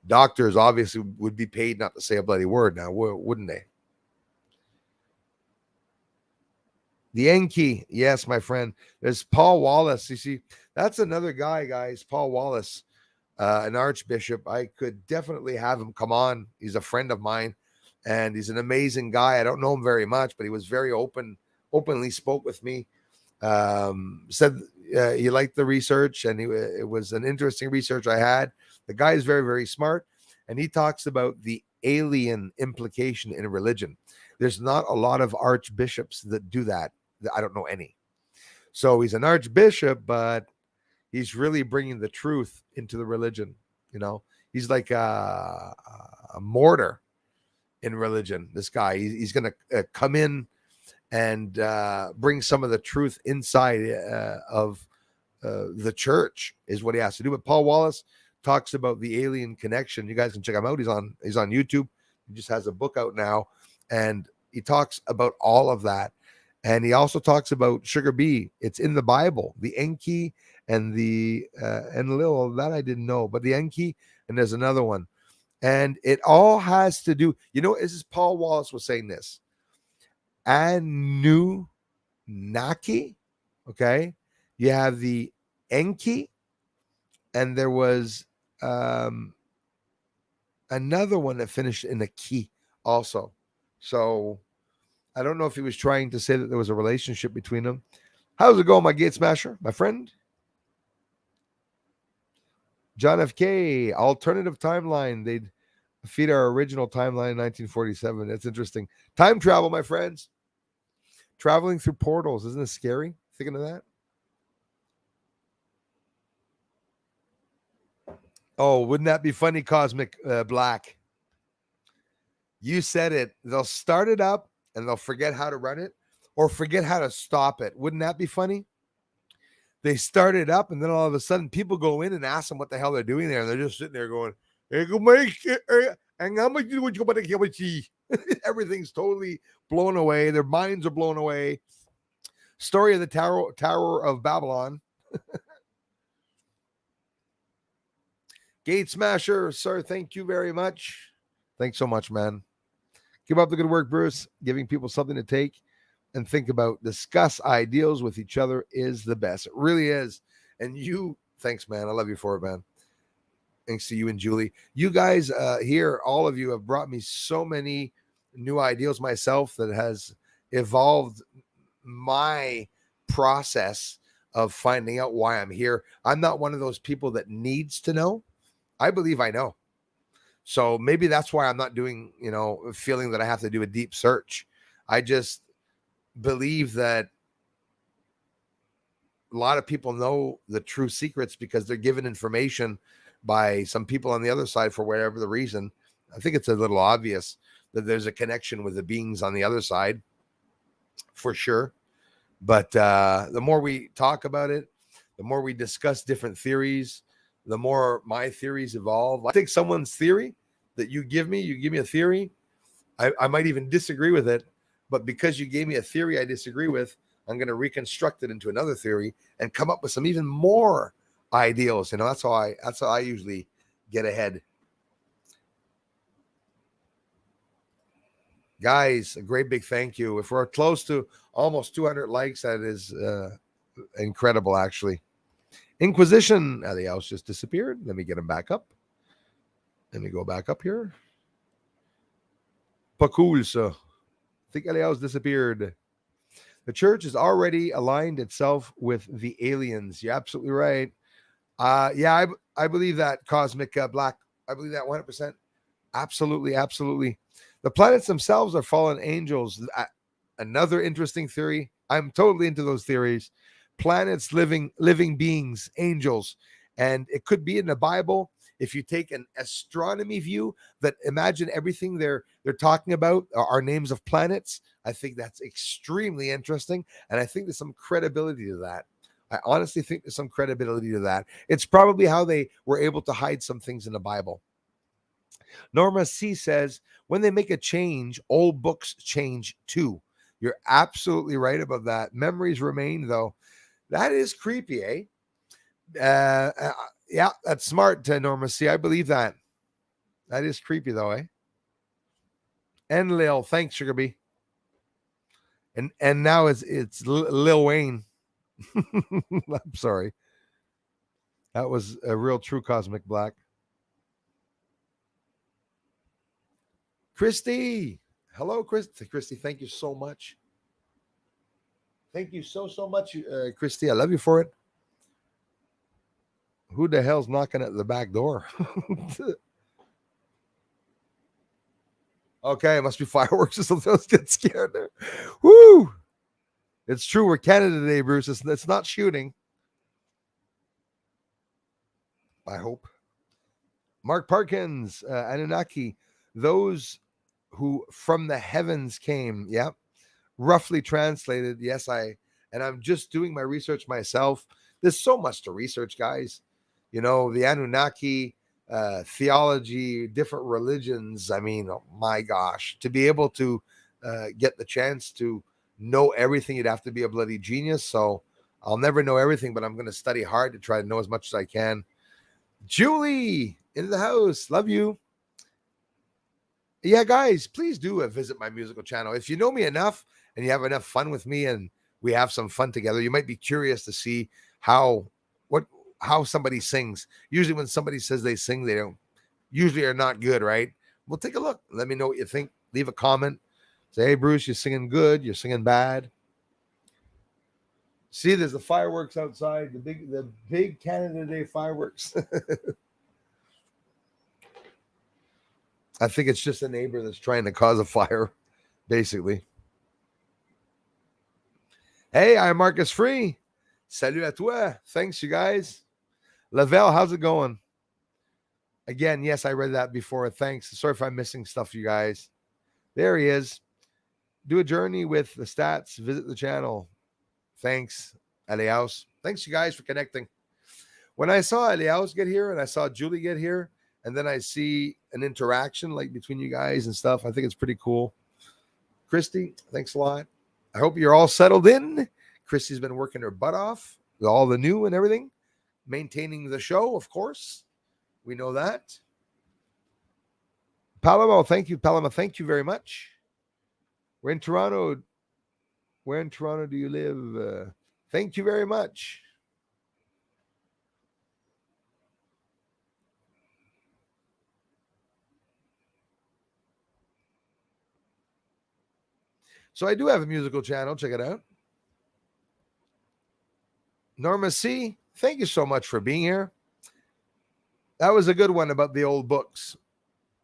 Doctors obviously would be paid not to say a bloody word now, wouldn't they? The Enki, yes, my friend. There's Paul Wallace. You see, that's another guy, guys. Paul Wallace. an archbishop, I could definitely have him come on. He's a friend of mine, and he's an amazing guy. I don't know him very much, but he was very openly spoke with me. Said he liked the research, and it was an interesting research I had. The guy is very, very smart, and he talks about the alien implication in religion. There's not a lot of archbishops that do that. I don't know any. So he's an archbishop, but he's really bringing the truth into the religion. He's like a mortar in religion. This guy, he's going to come in and bring some of the truth inside of the church, is what he has to do. But Paul Wallace talks about the alien connection. You guys can check him out. He's on YouTube. He just has a book out now, and he talks about all of that. And he also talks about sugar bee. It's in the Bible, the Enki and the Enlil. That I didn't know, but the Enki, and there's another one. And it all has to do, this is Paul Wallace was saying this. Anunnaki, okay? You have the Enki, and there was another one that finished in a key also. So I don't know if he was trying to say that there was a relationship between them. How's it going, my gate smasher, my friend? John F.K., alternative timeline. They'd feed our original timeline in 1947. That's interesting. Time travel, my friends. Traveling through portals. Isn't it scary thinking of that? Oh, wouldn't that be funny, Cosmic Black? You said it. They'll start it up and they'll forget how to run it or forget how to stop it. Wouldn't that be funny? They start it up, and then all of a sudden people go in and ask them what the hell they're doing there. And they're just sitting there going, everything's totally blown away. Their minds are blown away. Story of the Tower of Babylon. Gate Smasher, sir, thank you very much. Thanks so much, man. Keep up the good work, Bruce. Giving people something to take and think about, discuss ideals with each other is the best. It really is. And you, thanks, man. I love you for it, man. Thanks to you and Julie. You guys here, all of you have brought me so many new ideals myself that has evolved my process of finding out why I'm here. I'm not one of those people that needs to know. I believe I know. So maybe that's why I'm not doing, feeling that I have to do a deep search. I just believe that a lot of people know the true secrets because they're given information by some people on the other side for whatever the reason. I think it's a little obvious that there's a connection with the beings on the other side, for sure. But the more we talk about it, the more we discuss different theories, the more my theories evolve. I think someone's theory that you give me a theory. I might even disagree with it, but because you gave me a theory I disagree with, I'm going to reconstruct it into another theory and come up with some even more ideals. That's how I usually get ahead. Guys, a great big thank you. If we're close to almost 200 likes, that is incredible, actually. Inquisition. The else just disappeared. Let me get him back up. Let me go back up here. Pas cool, so. I think Elias disappeared. The church has already aligned itself with the aliens. You're absolutely right. I believe that, Cosmic Black. I believe that 100%. Absolutely, absolutely. The planets themselves are fallen angels. Another interesting theory. I'm totally into those theories. Planets, living beings, angels. And it could be in the Bible. If you take an astronomy view, that imagine everything they're talking about are names of planets. I think that's extremely interesting. And I think there's some credibility to that. I honestly think there's some credibility to that. It's probably how they were able to hide some things in the Bible. Norma C says, when they make a change, old books change too. You're absolutely right about that. Memories remain, though. That is creepy, eh? Yeah, that's smart, Norma C. I believe that. That is creepy, though, eh? And Lil, thanks, Sugar Bee. And now it's Lil Wayne. I'm sorry. That was a real true cosmic black. Christy. Hello, Christy. Thank you so much. Thank you so much, Christy. I love you for it. Who the hell's knocking at the back door? Okay, it must be fireworks or something. Let's get scared there. Woo! It's true. We're Canada today, Bruce. It's not shooting. I hope. Mark Parkins, Anunnaki, those who from the heavens came. Yep. Roughly translated. Yes, and I'm just doing my research myself. There's so much to research, guys. You know, the Anunnaki, theology, different religions. I mean, oh my gosh, to be able to get the chance to know everything, you'd have to be a bloody genius. So I'll never know everything, but I'm going to study hard to try to know as much as I can. Julie in the house. Love you. Yeah, guys, please do visit my musical channel. If you know me enough and you have enough fun with me and we have some fun together, you might be curious to see how somebody sings. Usually when somebody says they sing, they don't usually are not good, right? Well, take a look. Let me know what you think. Leave a comment. Say, hey, Bruce, you're singing good. You're singing bad. See, there's the fireworks outside, the big Canada Day fireworks. I think it's just a neighbor that's trying to cause a fire, basically. Hey, I'm Marcus Free. Salut à toi. Thanks, you guys. Lavelle, how's it going? Again, yes, I read that before. Thanks. Sorry if I'm missing stuff, you guys. There he is. Do a journey with the stats. Visit the channel. Thanks, Eliaus. Thanks, you guys, for connecting. When I saw Eliaus get here and I saw Julie get here, and then I see an interaction like between you guys and stuff, I think it's pretty cool. Christy, thanks a lot. I hope you're all settled in. Christy's been working her butt off with all the new and everything, maintaining the show, of course. We know that. Paloma, thank you. Paloma, thank you very much. We're in Toronto. Where in Toronto do you live? Thank you very much. So I do have a musical channel. Check it out. Norma C., thank you so much for being here. That was a good one about the old books.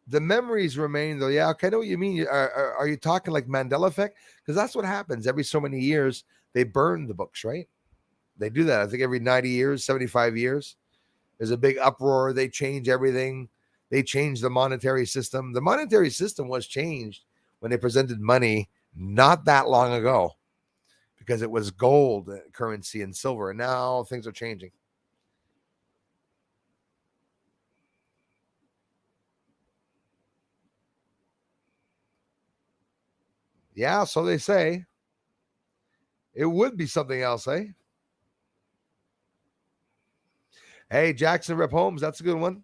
The memories remain, though. Yeah, okay, I know what you mean. Are you talking like Mandela effect? Because that's what happens every so many years. They burn the books, right? They do that. I think every 90 years, 75 years, there's a big uproar. They change everything. They change the monetary system. The monetary system was changed when they presented money not that long ago, because it was gold currency and silver. And now things are changing. Yeah, so they say. It would be something else, eh? Hey, Jackson Rep Holmes, that's a good one.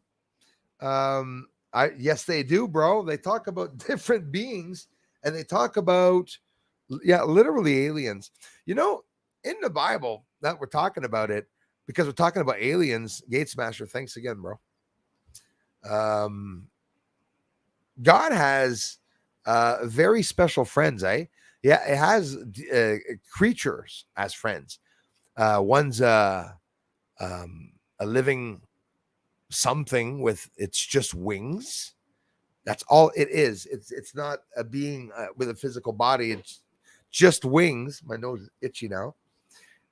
Yes, they do, bro. They talk about different beings and they talk about, yeah, literally aliens. You know, in the Bible that we're talking about it, because we're talking about aliens, Gate Smasher, thanks again, bro. God has very special friends, eh? Yeah, it has creatures as friends. One's a living something with it's just wings. That's all it is. It's not a being with a physical body. It's just wings. My nose is itchy now.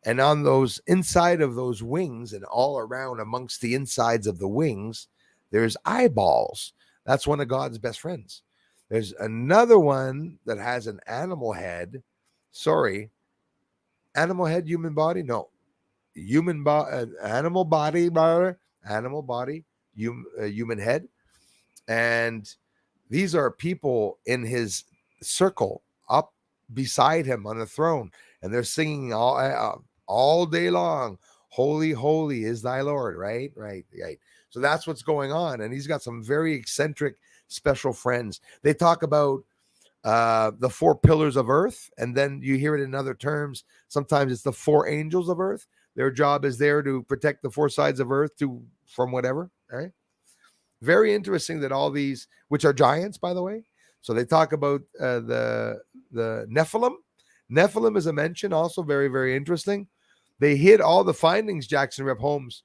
And on those inside of those wings and all around amongst the insides of the wings, there's eyeballs. That's one of God's best friends. There's another one that has an animal head. Sorry, animal head, human body? No, human body, animal body, human head. And these are people in his circle up beside him on the throne, and they're singing all day long, holy, holy is thy Lord, right? So that's what's going on. And he's got some very eccentric, special friends. They talk about the 4 pillars of earth, and then you hear it in other terms. Sometimes it's the 4 angels of earth. Their job is there to protect the 4 sides of earth from whatever. All right. Very interesting that all these, which are giants, by the way. So they talk about the Nephilim. Nephilim is a mention, also very, very interesting. They hid all the findings, Jackson Rep Holmes,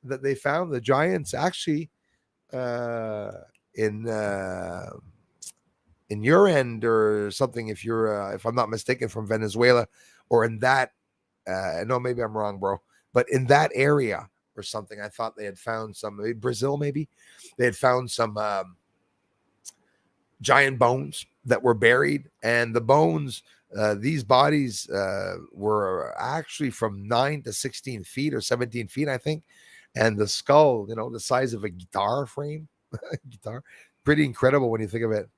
that they found. The giants actually in your end or something, if you're if I'm not mistaken, from Venezuela, or in that no, maybe I'm wrong, bro, but in that area or something, I thought they had found some, maybe Brazil, maybe they had found some giant bones that were buried, and the bones, these bodies were actually from 9 to 16 feet or 17 feet, I think, and the skull, the size of a guitar frame. Guitar, pretty incredible when you think of it.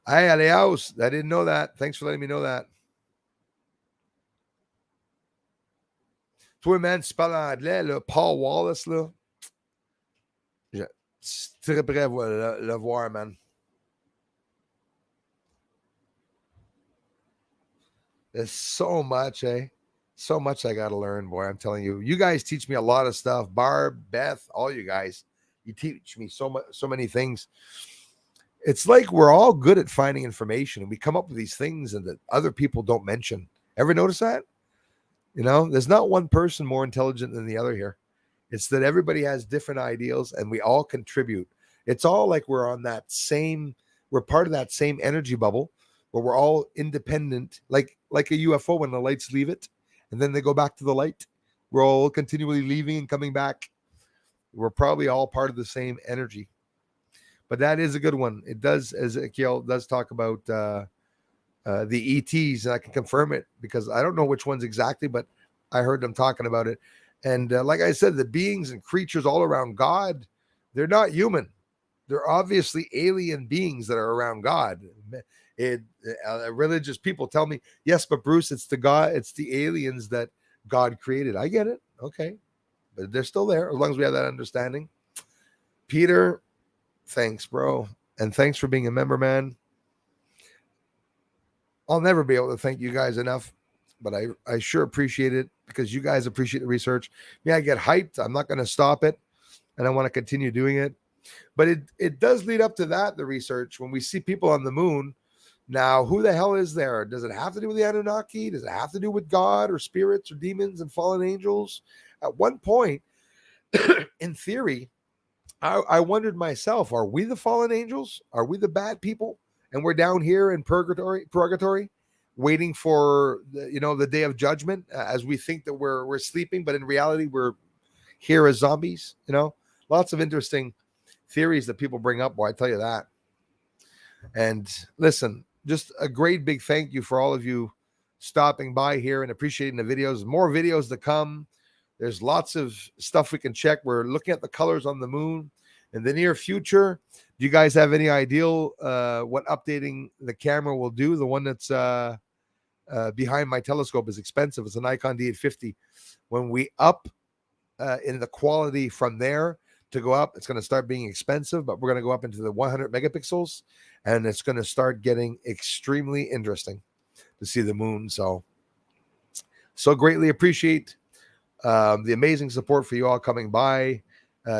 Hey, Aleaus, I didn't know that. Thanks for letting me know that. Toi, man, tu parles anglais, là, Paul Wallace, là. Je suis très prêt à le voir, man. There's so much, eh? So much I got to learn, boy. I'm telling you. You guys teach me a lot of stuff. Barb, Beth, all you guys. You teach me so many things. It's like we're all good at finding information, and we come up with these things and that other people don't mention. Ever notice that? There's not one person more intelligent than the other here. It's that everybody has different ideals and we all contribute. It's all like we're part of that same energy bubble where we're all independent, like a UFO when the lights leave it and then they go back to the light. We're all continually leaving and coming back. We're probably all part of the same energy. But that is a good one. It does, as Ezekiel does talk about the e.t.c, and I can confirm it because I don't know which ones exactly, but I heard them talking about it. And like I said, the beings and creatures all around God, they're not human. They're obviously alien beings that are around God. Religious people tell me, yes, but Bruce, it's the aliens that God created. I get it. Okay. But they're still there as long as we have that understanding. Peter, thanks, bro. And thanks for being a member, man. I'll never be able to thank you guys enough, but I sure appreciate it because you guys appreciate the research. Yeah, I get hyped. I'm not going to stop it, and I want to continue doing it. But it does lead up to that, the research. When we see people on the moon, now who the hell is there? Does it have to do with the Anunnaki? Does it have to do with God or spirits or demons and fallen angels? At one point, in theory, I wondered myself, are we the fallen angels? Are we the bad people? And we're down here in purgatory, waiting for the day of judgment, as we think that we're sleeping, but in reality we're here as zombies. Lots of interesting theories that people bring up. Boy, I tell you that. And listen, just a great big thank you for all of you stopping by here and appreciating the videos. More videos to come. There's lots of stuff we can check. We're looking at the colors on the moon in the near future. Do you guys have any idea what updating the camera will do? The one that's behind my telescope is expensive. It's a Nikon D850. When we up in the quality from there to go up, it's going to start being expensive, but we're going to go up into the 100 megapixels, and it's going to start getting extremely interesting to see the moon. So greatly appreciate the amazing support for you all coming by.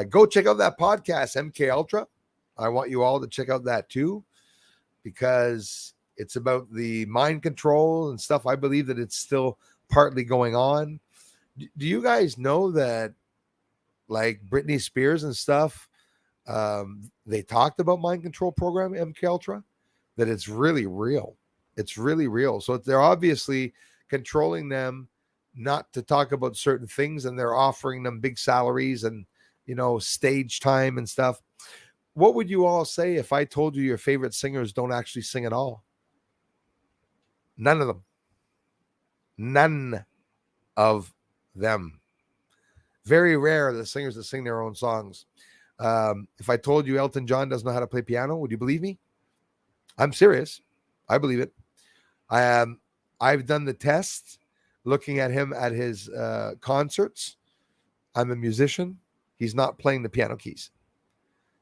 Go check out that podcast, MK Ultra. I want you all to check out that too, because it's about the mind control and stuff. I believe that it's still partly going on. Do you guys know that, like Britney Spears and stuff, they talked about mind control program, MK Ultra, that it's really real. It's really real. So they're obviously controlling them not to talk about certain things, and they're offering them big salaries and stage time and stuff. What would you all say if I told you your favorite singers don't actually sing at all? None of them. None of them. Very rare the singers that sing their own songs. If I told you Elton John doesn't know how to play piano, would you believe me? I'm serious. I believe it. I've done the test looking at him at his concerts. I'm a musician. He's not playing the piano keys.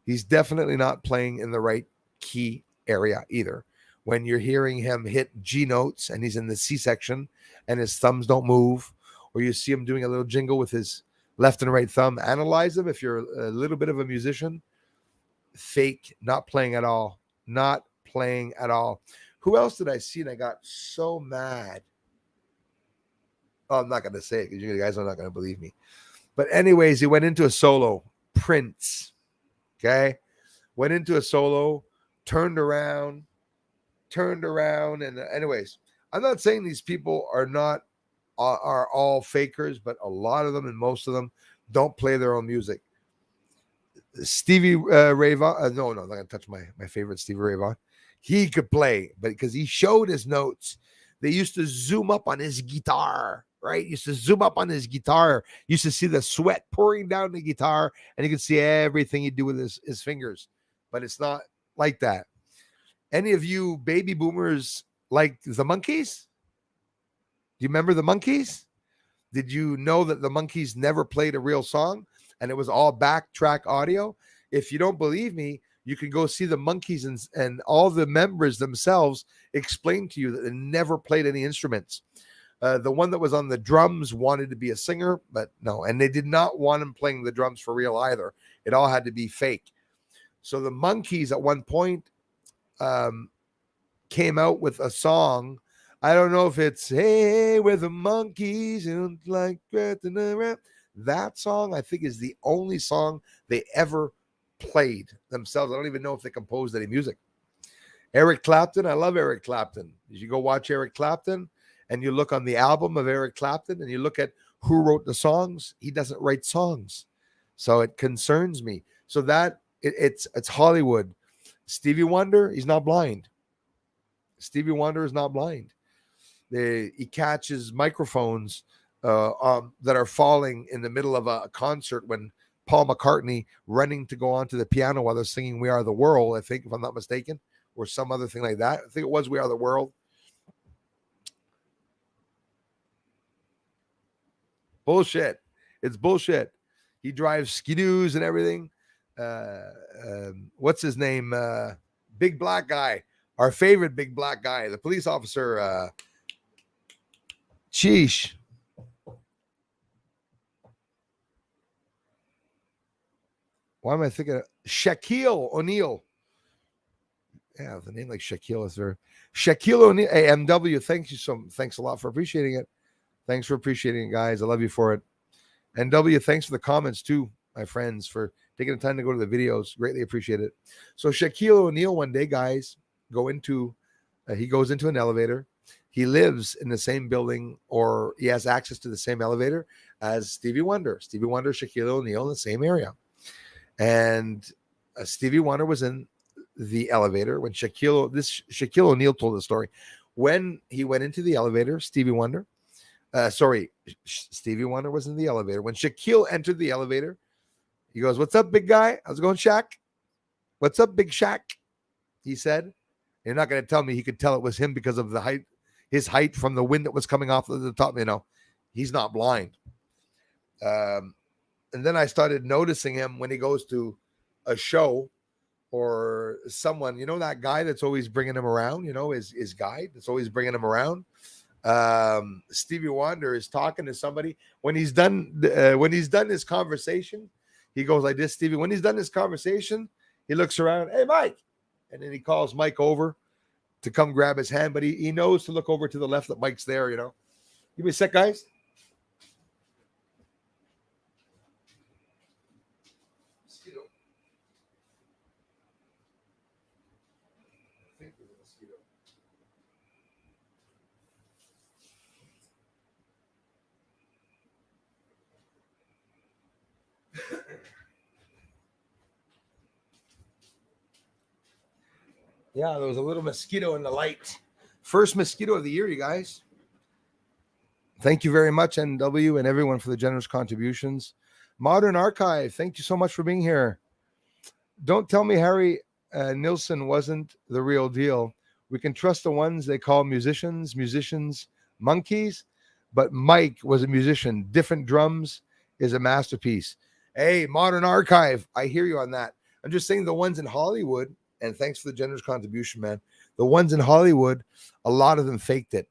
He's definitely not playing in the right key area either. When you're hearing him hit G notes and he's in the C section and his thumbs don't move, or you see him doing a little jingle with his left and right thumb, analyze him. If you're a little bit of a musician, fake, not playing at all. Not playing at all. Who else did I see? And I got so mad. Oh, I'm not going to say it because you guys are not going to believe me. But anyways, he went into a solo. Prince. Okay. Went into a solo, turned around. And anyways, I'm not saying these people are all fakers, but a lot of them and most of them don't play their own music. Stevie Ray Vaughan, no, I'm not going to touch my favorite Stevie Ray Vaughan. He could play, but because he showed his notes, they used to zoom up on his guitar, right? Used to zoom up on his guitar. Used to see the sweat pouring down the guitar, and you could see everything he'd do with his fingers. But it's not like that. Any of you baby boomers like the Monkees? Do you remember the Monkees? Did you know that the Monkees never played a real song and it was all backtrack audio? If you don't believe me, you can go see the Monkees and all the members themselves explain to you that they never played any instruments. The one that was on the drums wanted to be a singer, but no. And they did not want him playing the drums for real either. It all had to be fake. So the Monkees at one point came out with a song. I don't know if it's "Hey, we're the Monkees," and like that song. I think is the only song they ever played themselves. I don't even know if they composed any music. Eric Clapton, I love Eric Clapton. You go watch Eric Clapton, and you look on the album of Eric Clapton, and you look at who wrote the songs. He doesn't write songs, so it concerns me. So that it's Hollywood. Stevie Wonder, he's not blind. Stevie Wonder is not blind. He catches microphones that are falling in the middle of a concert when Paul McCartney running to go onto the piano while they're singing "We Are the World," I think, if I'm not mistaken, or some other thing like that. I think it was "We Are the World." Bullshit. It's bullshit. He drives skidoos and everything. What's his name? Big black guy. Our favorite big black guy, the police officer. Sheesh. Why am I thinking of Shaquille O'Neal? Yeah, the name like Shaquille is there. Shaquille O'Neal. Hey, MW, thanks a lot for appreciating it. Thanks for appreciating it, guys. I love you for it. And W, thanks for the comments too, my friends, for taking the time to go to the videos. Greatly appreciate it. So Shaquille O'Neal one day, guys, he goes into an elevator. He lives in the same building, or he has access to the same elevator as Stevie Wonder. Stevie Wonder, Shaquille O'Neal in the same area. And Stevie Wonder was in the elevator when Shaquille O'Neal told the story. When he went into the elevator, Stevie Wonder was in the elevator. When Shaquille entered the elevator, he goes, "What's up, big guy? How's it going, Shaq? What's up, big Shaq?" He said. You're not going to tell me he could tell it was him because of his height from the wind that was coming off the top. He's not blind. And then I started noticing him when he goes to a show or someone, that guy that's always bringing him around, his guide that's always bringing him around. Stevie Wonder is talking to somebody. When he's done his conversation, he goes like this, Stevie. When he's done his conversation, he looks around, "Hey, Mike." And then he calls Mike over to come grab his hand, but he knows to look over to the left that Mike's there, Give me a sec, guys. Mosquito. I think there's a mosquito. Yeah, there was a little mosquito in the light. First mosquito of the year, you guys. Thank you very much, NW, and everyone for the generous contributions. Modern Archive, thank you so much for being here. Don't tell me Harry Nilsson wasn't the real deal. We can trust the ones they call musicians, monkeys, but Mike was a musician. Different drums is a masterpiece. Hey, Modern Archive, I hear you on that. I'm just saying the ones in Hollywood, and thanks for the generous contribution, man. The ones in Hollywood, a lot of them faked it.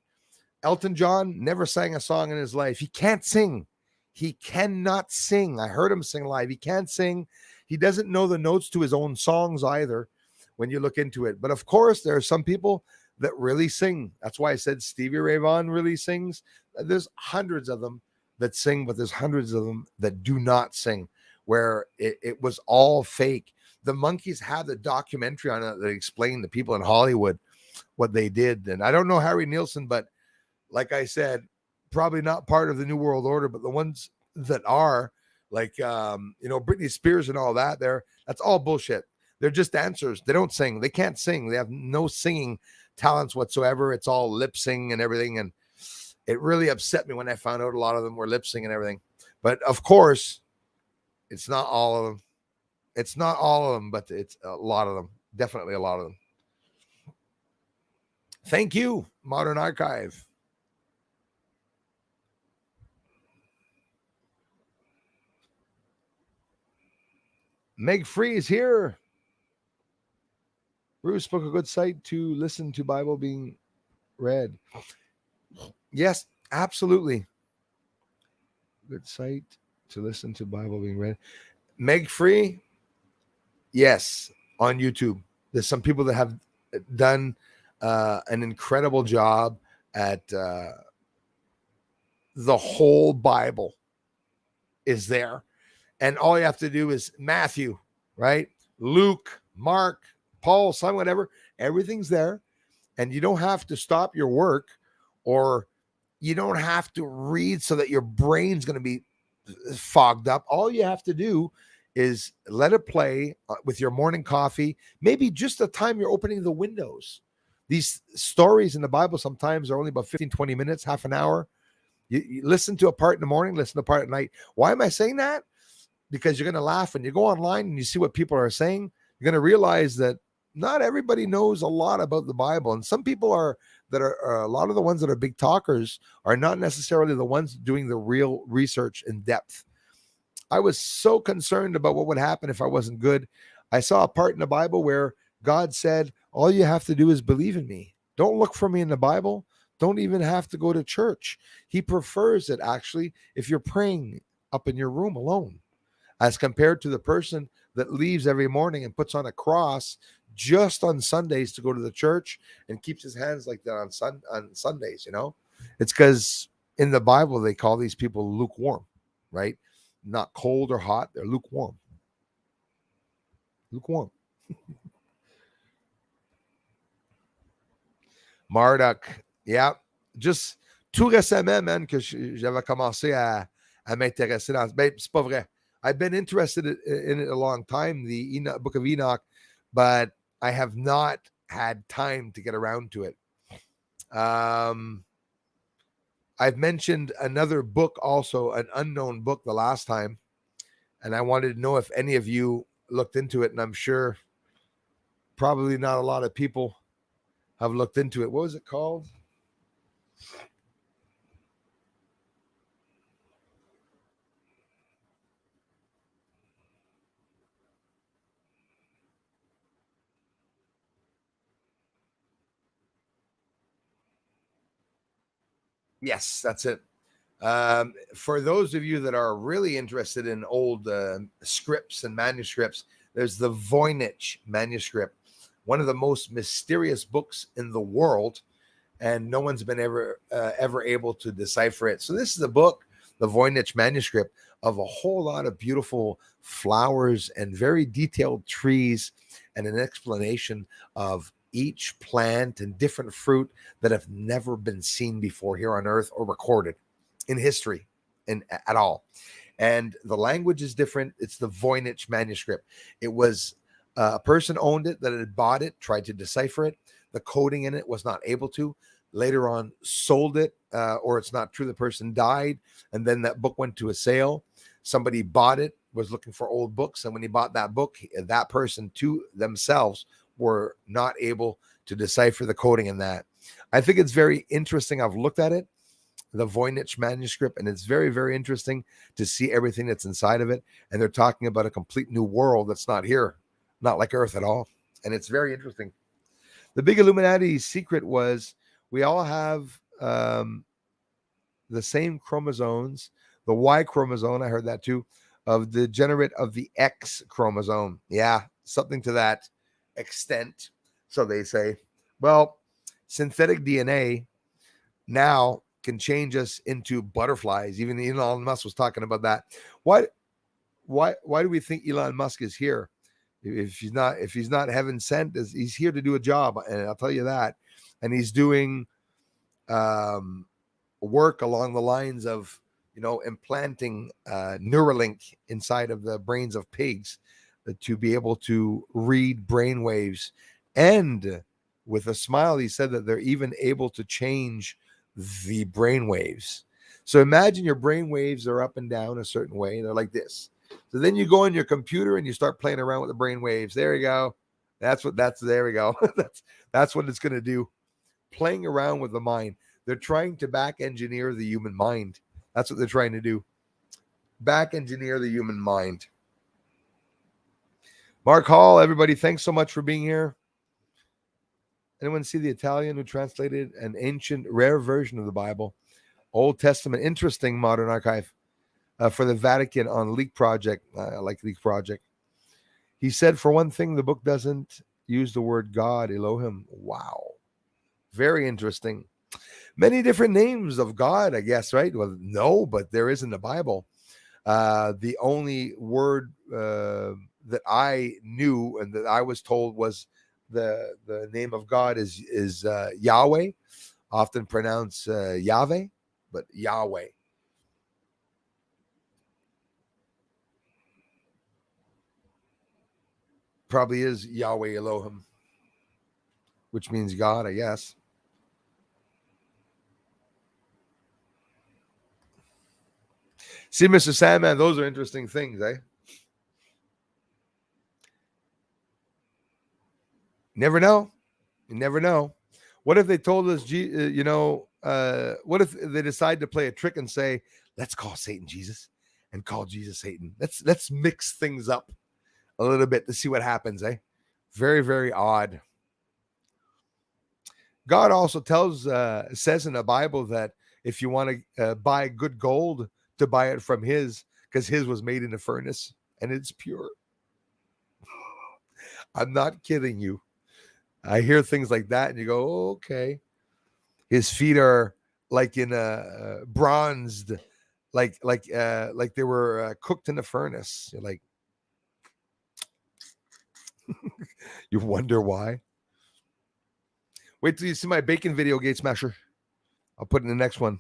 Elton John never sang a song in his life. He can't sing. He cannot sing. I heard him sing live. He can't sing. He doesn't know the notes to his own songs either when you look into it. But of course, there are some people that really sing. That's why I said Stevie Ray Vaughan really sings. There's hundreds of them that sing, but there's hundreds of them that do not sing, where it was all fake. The Monkees had the documentary on it that explained the people in Hollywood what they did. And I don't know Harry Nilsson, but like I said, probably not part of the New World Order, but the ones that are, like Britney Spears and all that, that's all bullshit. They're just dancers. They don't sing. They can't sing. They have no singing talents whatsoever. It's all lip sing and everything. And it really upset me when I found out a lot of them were lip sing and everything. But of course, it's not all of them. It's not all of them, but it's a lot of them. Definitely a lot of them. Thank you, Modern Archive. Meg Free is here. Bruce, book a good site to listen to Bible being read. Yes, absolutely. Good site to listen to Bible being read. Meg Free, yes, on YouTube. There's some people that have done an incredible job at the whole Bible is there. And all you have to do is Matthew, right? Luke, Mark, Paul, Simon, whatever. Everything's there. And you don't have to stop your work, or you don't have to read so that your brain's going to be fogged up. All you have to do is let it play with your morning coffee, maybe just the time you're opening the windows. These stories in the Bible sometimes are only about 15, 20 minutes, half an hour. You listen to a part in the morning, listen to a part at night. Why am I saying that? Because you're going to laugh when you go online and you see what people are saying. You're going to realize that not everybody knows a lot about the Bible. And some people are a lot of the ones that are big talkers are not necessarily the ones doing the real research in depth. I was so concerned about what would happen if I wasn't good. I saw a part in the Bible where God said, all you have to do is believe in me. Don't look for me in the Bible. Don't even have to go to church. He prefers it, actually, if you're praying up in your room alone, as compared to the person that leaves every morning and puts on a cross just on Sundays to go to the church and keeps his hands like that on Sundays. It's because in the Bible, they call these people lukewarm, right? Not cold or hot. They're lukewarm. Lukewarm. Marduk. Yeah. Just tout récemment, man, que j'avais commencé à m'intéresser dans... Ben, c'est pas vrai. I've been interested in it a long time, the Book of Enoch, but I have not had time to get around to it. I've mentioned another book also, an unknown book, the last time, and I wanted to know if any of you looked into it, and I'm sure probably not a lot of people have looked into it. What was it called? Yes, that's it. For those of you that are really interested in old scripts and manuscripts, there's the Voynich Manuscript, one of the most mysterious books in the world, and no one's been ever able to decipher it. So this is a book, the Voynich Manuscript, of a whole lot of beautiful flowers and very detailed trees, and an explanation of each plant and different fruit that have never been seen before here on earth or recorded in history at all. And the language is different. It's the Voynich Manuscript. It was a person owned it that had bought it, tried to decipher it. The coding in it was not able to. Later on, sold it, or it's not true. The person died, and then that book went to a sale. Somebody bought it, was looking for old books, and when he bought that book, that person to themselves were not able to decipher the coding in that. I think it's very interesting. I've looked at it, the Voynich Manuscript, and it's very, very interesting to see everything that's inside of it. And they're talking about a complete new world that's not here. not like Earth at all. And it's very interesting. The big Illuminati secret was we all have the same chromosomes, the Y chromosome, I heard that too, of the degenerate of the X chromosome. Yeah, something to that extent, so they say. Well, synthetic DNA now can change us into butterflies. Even Elon Musk was talking about that. Why do we think Elon Musk is here? If he's not heaven sent, he's here to do a job, and I'll tell you that. And he's doing work along the lines of implanting Neuralink inside of the brains of pigs to be able to read brain waves. And with a smile, he said that they're even able to change the brain waves. So imagine your brain waves are up and down a certain way. They're like this. So then you go on your computer and you start playing around with the brain waves. There you go. There we go. That's what it's going to do. Playing around with the mind. They're trying to back engineer the human mind. That's what they're trying to do. Back engineer the human mind. Mark Hall, everybody, thanks so much for being here. Anyone see the Italian who translated an ancient, rare version of the Bible? Old Testament, interesting modern archive for the Vatican on Leak Project. I like Leak Project. He said, for one thing, the book doesn't use the word God, Elohim. Wow. Very interesting. Many different names of God, I guess, right? Well, no, but there is in the Bible. The only word that I knew and that I was told was the name of God is Yahweh, often pronounced Yahweh, but Yahweh. Probably is Yahweh Elohim, which means God, I guess. See, Mr. Sandman, those are interesting things, eh? Never know. You never know. What if they told us, what if they decide to play a trick and say, let's call Satan Jesus and call Jesus Satan? Let's mix things up a little bit to see what happens, eh? Very, very odd. God also says in the Bible that if you want to buy good gold, to buy it from his, because his was made in a furnace and it's pure. I'm not kidding you. I hear things like that and you go, oh, okay. His feet are like in a bronzed, like they were cooked in a furnace. You're like, you wonder why. Wait till you see my bacon video, Gate Smasher. I'll put in the next one.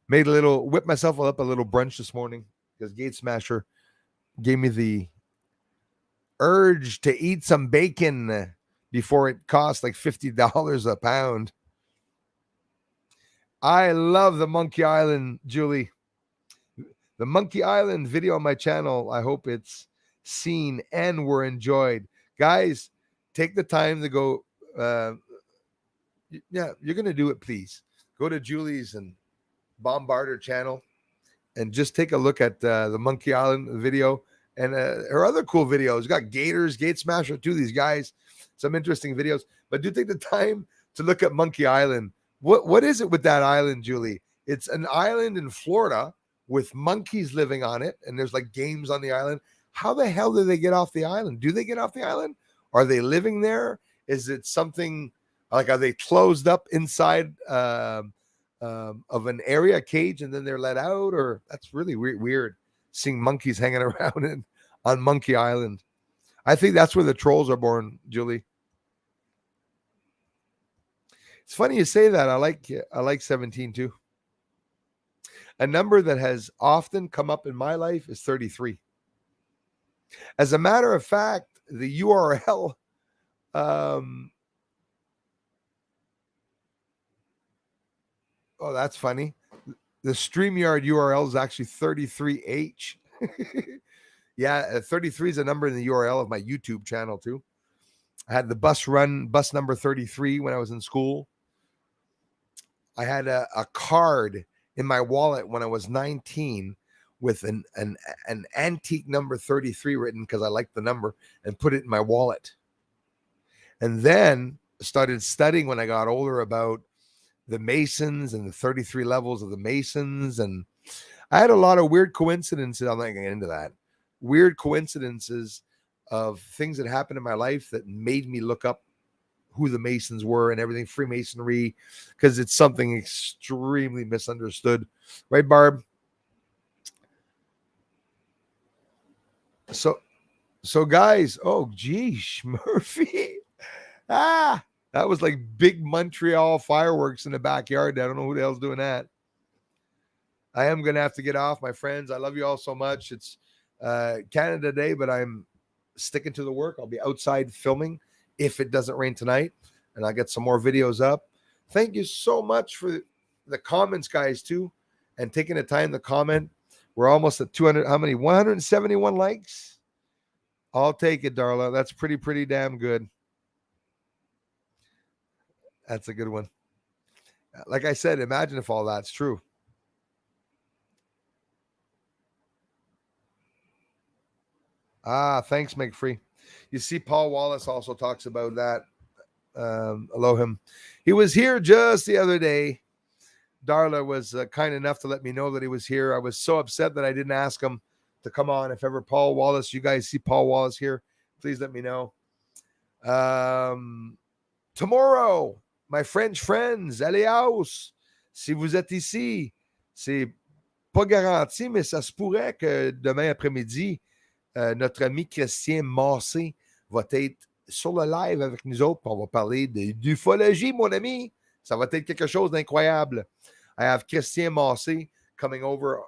Whip myself up a little brunch this morning because Gate Smasher gave me the urge to eat some bacon before it cost like $50 a pound. I love the Monkey Island, Julie. The Monkey Island video on my channel, I hope it's seen and were enjoyed. Guys, take the time to go. You're going to do it, please. Go to Julie's and bombard her channel and just take a look at the Monkey Island video and her other cool videos. You got Gators, Gate Smasher, too. These guys, some interesting videos. But do take the time to look at Monkey Island. What is it with that island, Julie? It's an island in Florida with monkeys living on it, and there's like games on the island. How the hell do they get off the island? Do they get off the island? Are they living there? Is it something like, are they closed up inside of an area, a cage, and then they're let out? Or that's really weird seeing monkeys hanging around on Monkey Island. I think that's where the trolls are born, Julie. It's funny you say that. I like 17 too. A number that has often come up in my life is 33. As a matter of fact, the URL oh, that's funny. The StreamYard URL is actually 33H. Yeah, 33 is a number in the URL of my YouTube channel too. I had the bus number 33 when I was in school. I had a card in my wallet when I was 19 with an antique number 33 written because I liked the number, and put it in my wallet. And then started studying when I got older about the Masons and the 33 levels of the Masons. And I had a lot of weird coincidences. I'm not going to get into that. Weird coincidences of things that happened in my life that made me look up who the Masons were and everything, Freemasonry, because it's something extremely misunderstood. Right, Barb? So guys, oh geez, Murphy. That was like big Montreal fireworks in the backyard. I don't know who the hell's doing that. I am gonna have to get off, my friends. I love you all so much. It's Canada Day, but I'm sticking to the work. I'll be outside filming if it doesn't rain tonight, and I'll get some more videos up. Thank you so much for the comments, guys, too, and taking the time to comment. We're almost at 200. How many? 171 likes. I'll take it, Darla. That's pretty damn good. That's a good one. Like I said, imagine if all that's true. Thanks, McFree. You see, Paul Wallace also talks about that. Elohim. He was here just the other day. Darla was kind enough to let me know that he was here. I was so upset that I didn't ask him to come on. If ever Paul Wallace, you guys see Paul Wallace here, please let me know. Tomorrow, my French friends, allez house. Si vous êtes ici, c'est pas garanti, mais ça se pourrait que demain après-midi, notre ami Christian Massé va être sur le live avec nous autres. On va parler d'ufologie, mon ami. Ça va être quelque chose d'incroyable. I have Christian Massé coming over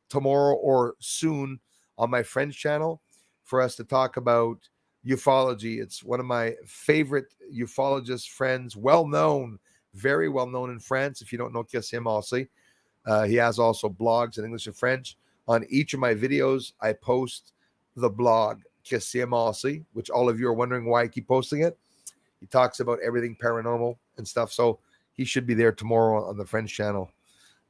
tomorrow or soon on my French channel for us to talk about ufology. It's one of my favorite ufologist friends, well-known, very well-known in France. If you don't know Christian Massé, he has also blogs in English and French. On each of my videos, I post the blog Christian Massé, which all of you are wondering why I keep posting it. He talks about everything paranormal and stuff. So he should be there tomorrow on the French channel.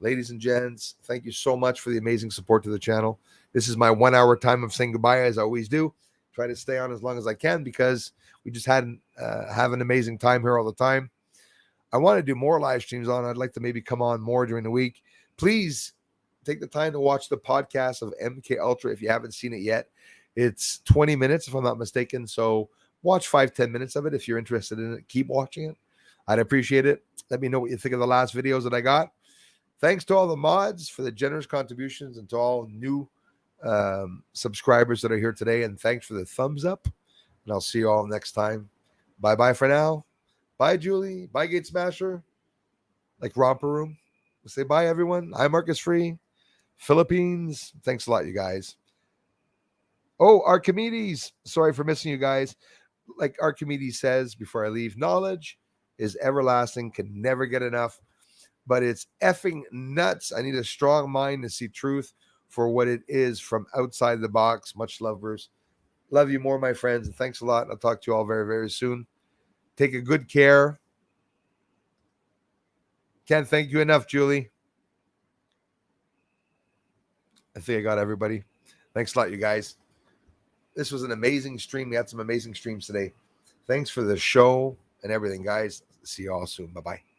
Ladies and gents, thank you so much for the amazing support to the channel. This is my 1 hour time of saying goodbye, as I always do. Try to stay on as long as I can because we just have an amazing time here all the time. I want to do more live streams on. I'd like to maybe come on more during the week. Please take the time to watch the podcast of MK Ultra if you haven't seen it yet. It's 20 minutes, if I'm not mistaken. So watch 5-10 minutes of it if you're interested in it. Keep watching it. I'd appreciate it. Let me know what you think of the last videos that I got. Thanks to all the mods for the generous contributions and to all new subscribers that are here today. And thanks for the thumbs up. And I'll see you all next time. Bye-bye for now. Bye, Julie. Bye, Gate Smasher. Like Romper Room. We'll say bye, everyone. I'm Marcus Free. Philippines. Thanks a lot, you guys. Oh, Archimedes. Sorry for missing you guys. Like Archimedes says before I leave, knowledge is everlasting, can never get enough, but it's effing nuts. I need a strong mind to see truth for what it is from outside the box. Much love, Bruce. Love you more, my friends, and thanks a lot. I'll talk to you all very, very soon. Take a good care. Can't thank you enough, Julie. I think I got everybody. Thanks a lot, you guys. This was an amazing stream. We had some amazing streams today. Thanks for the show and everything, guys. See you all soon. Bye-bye.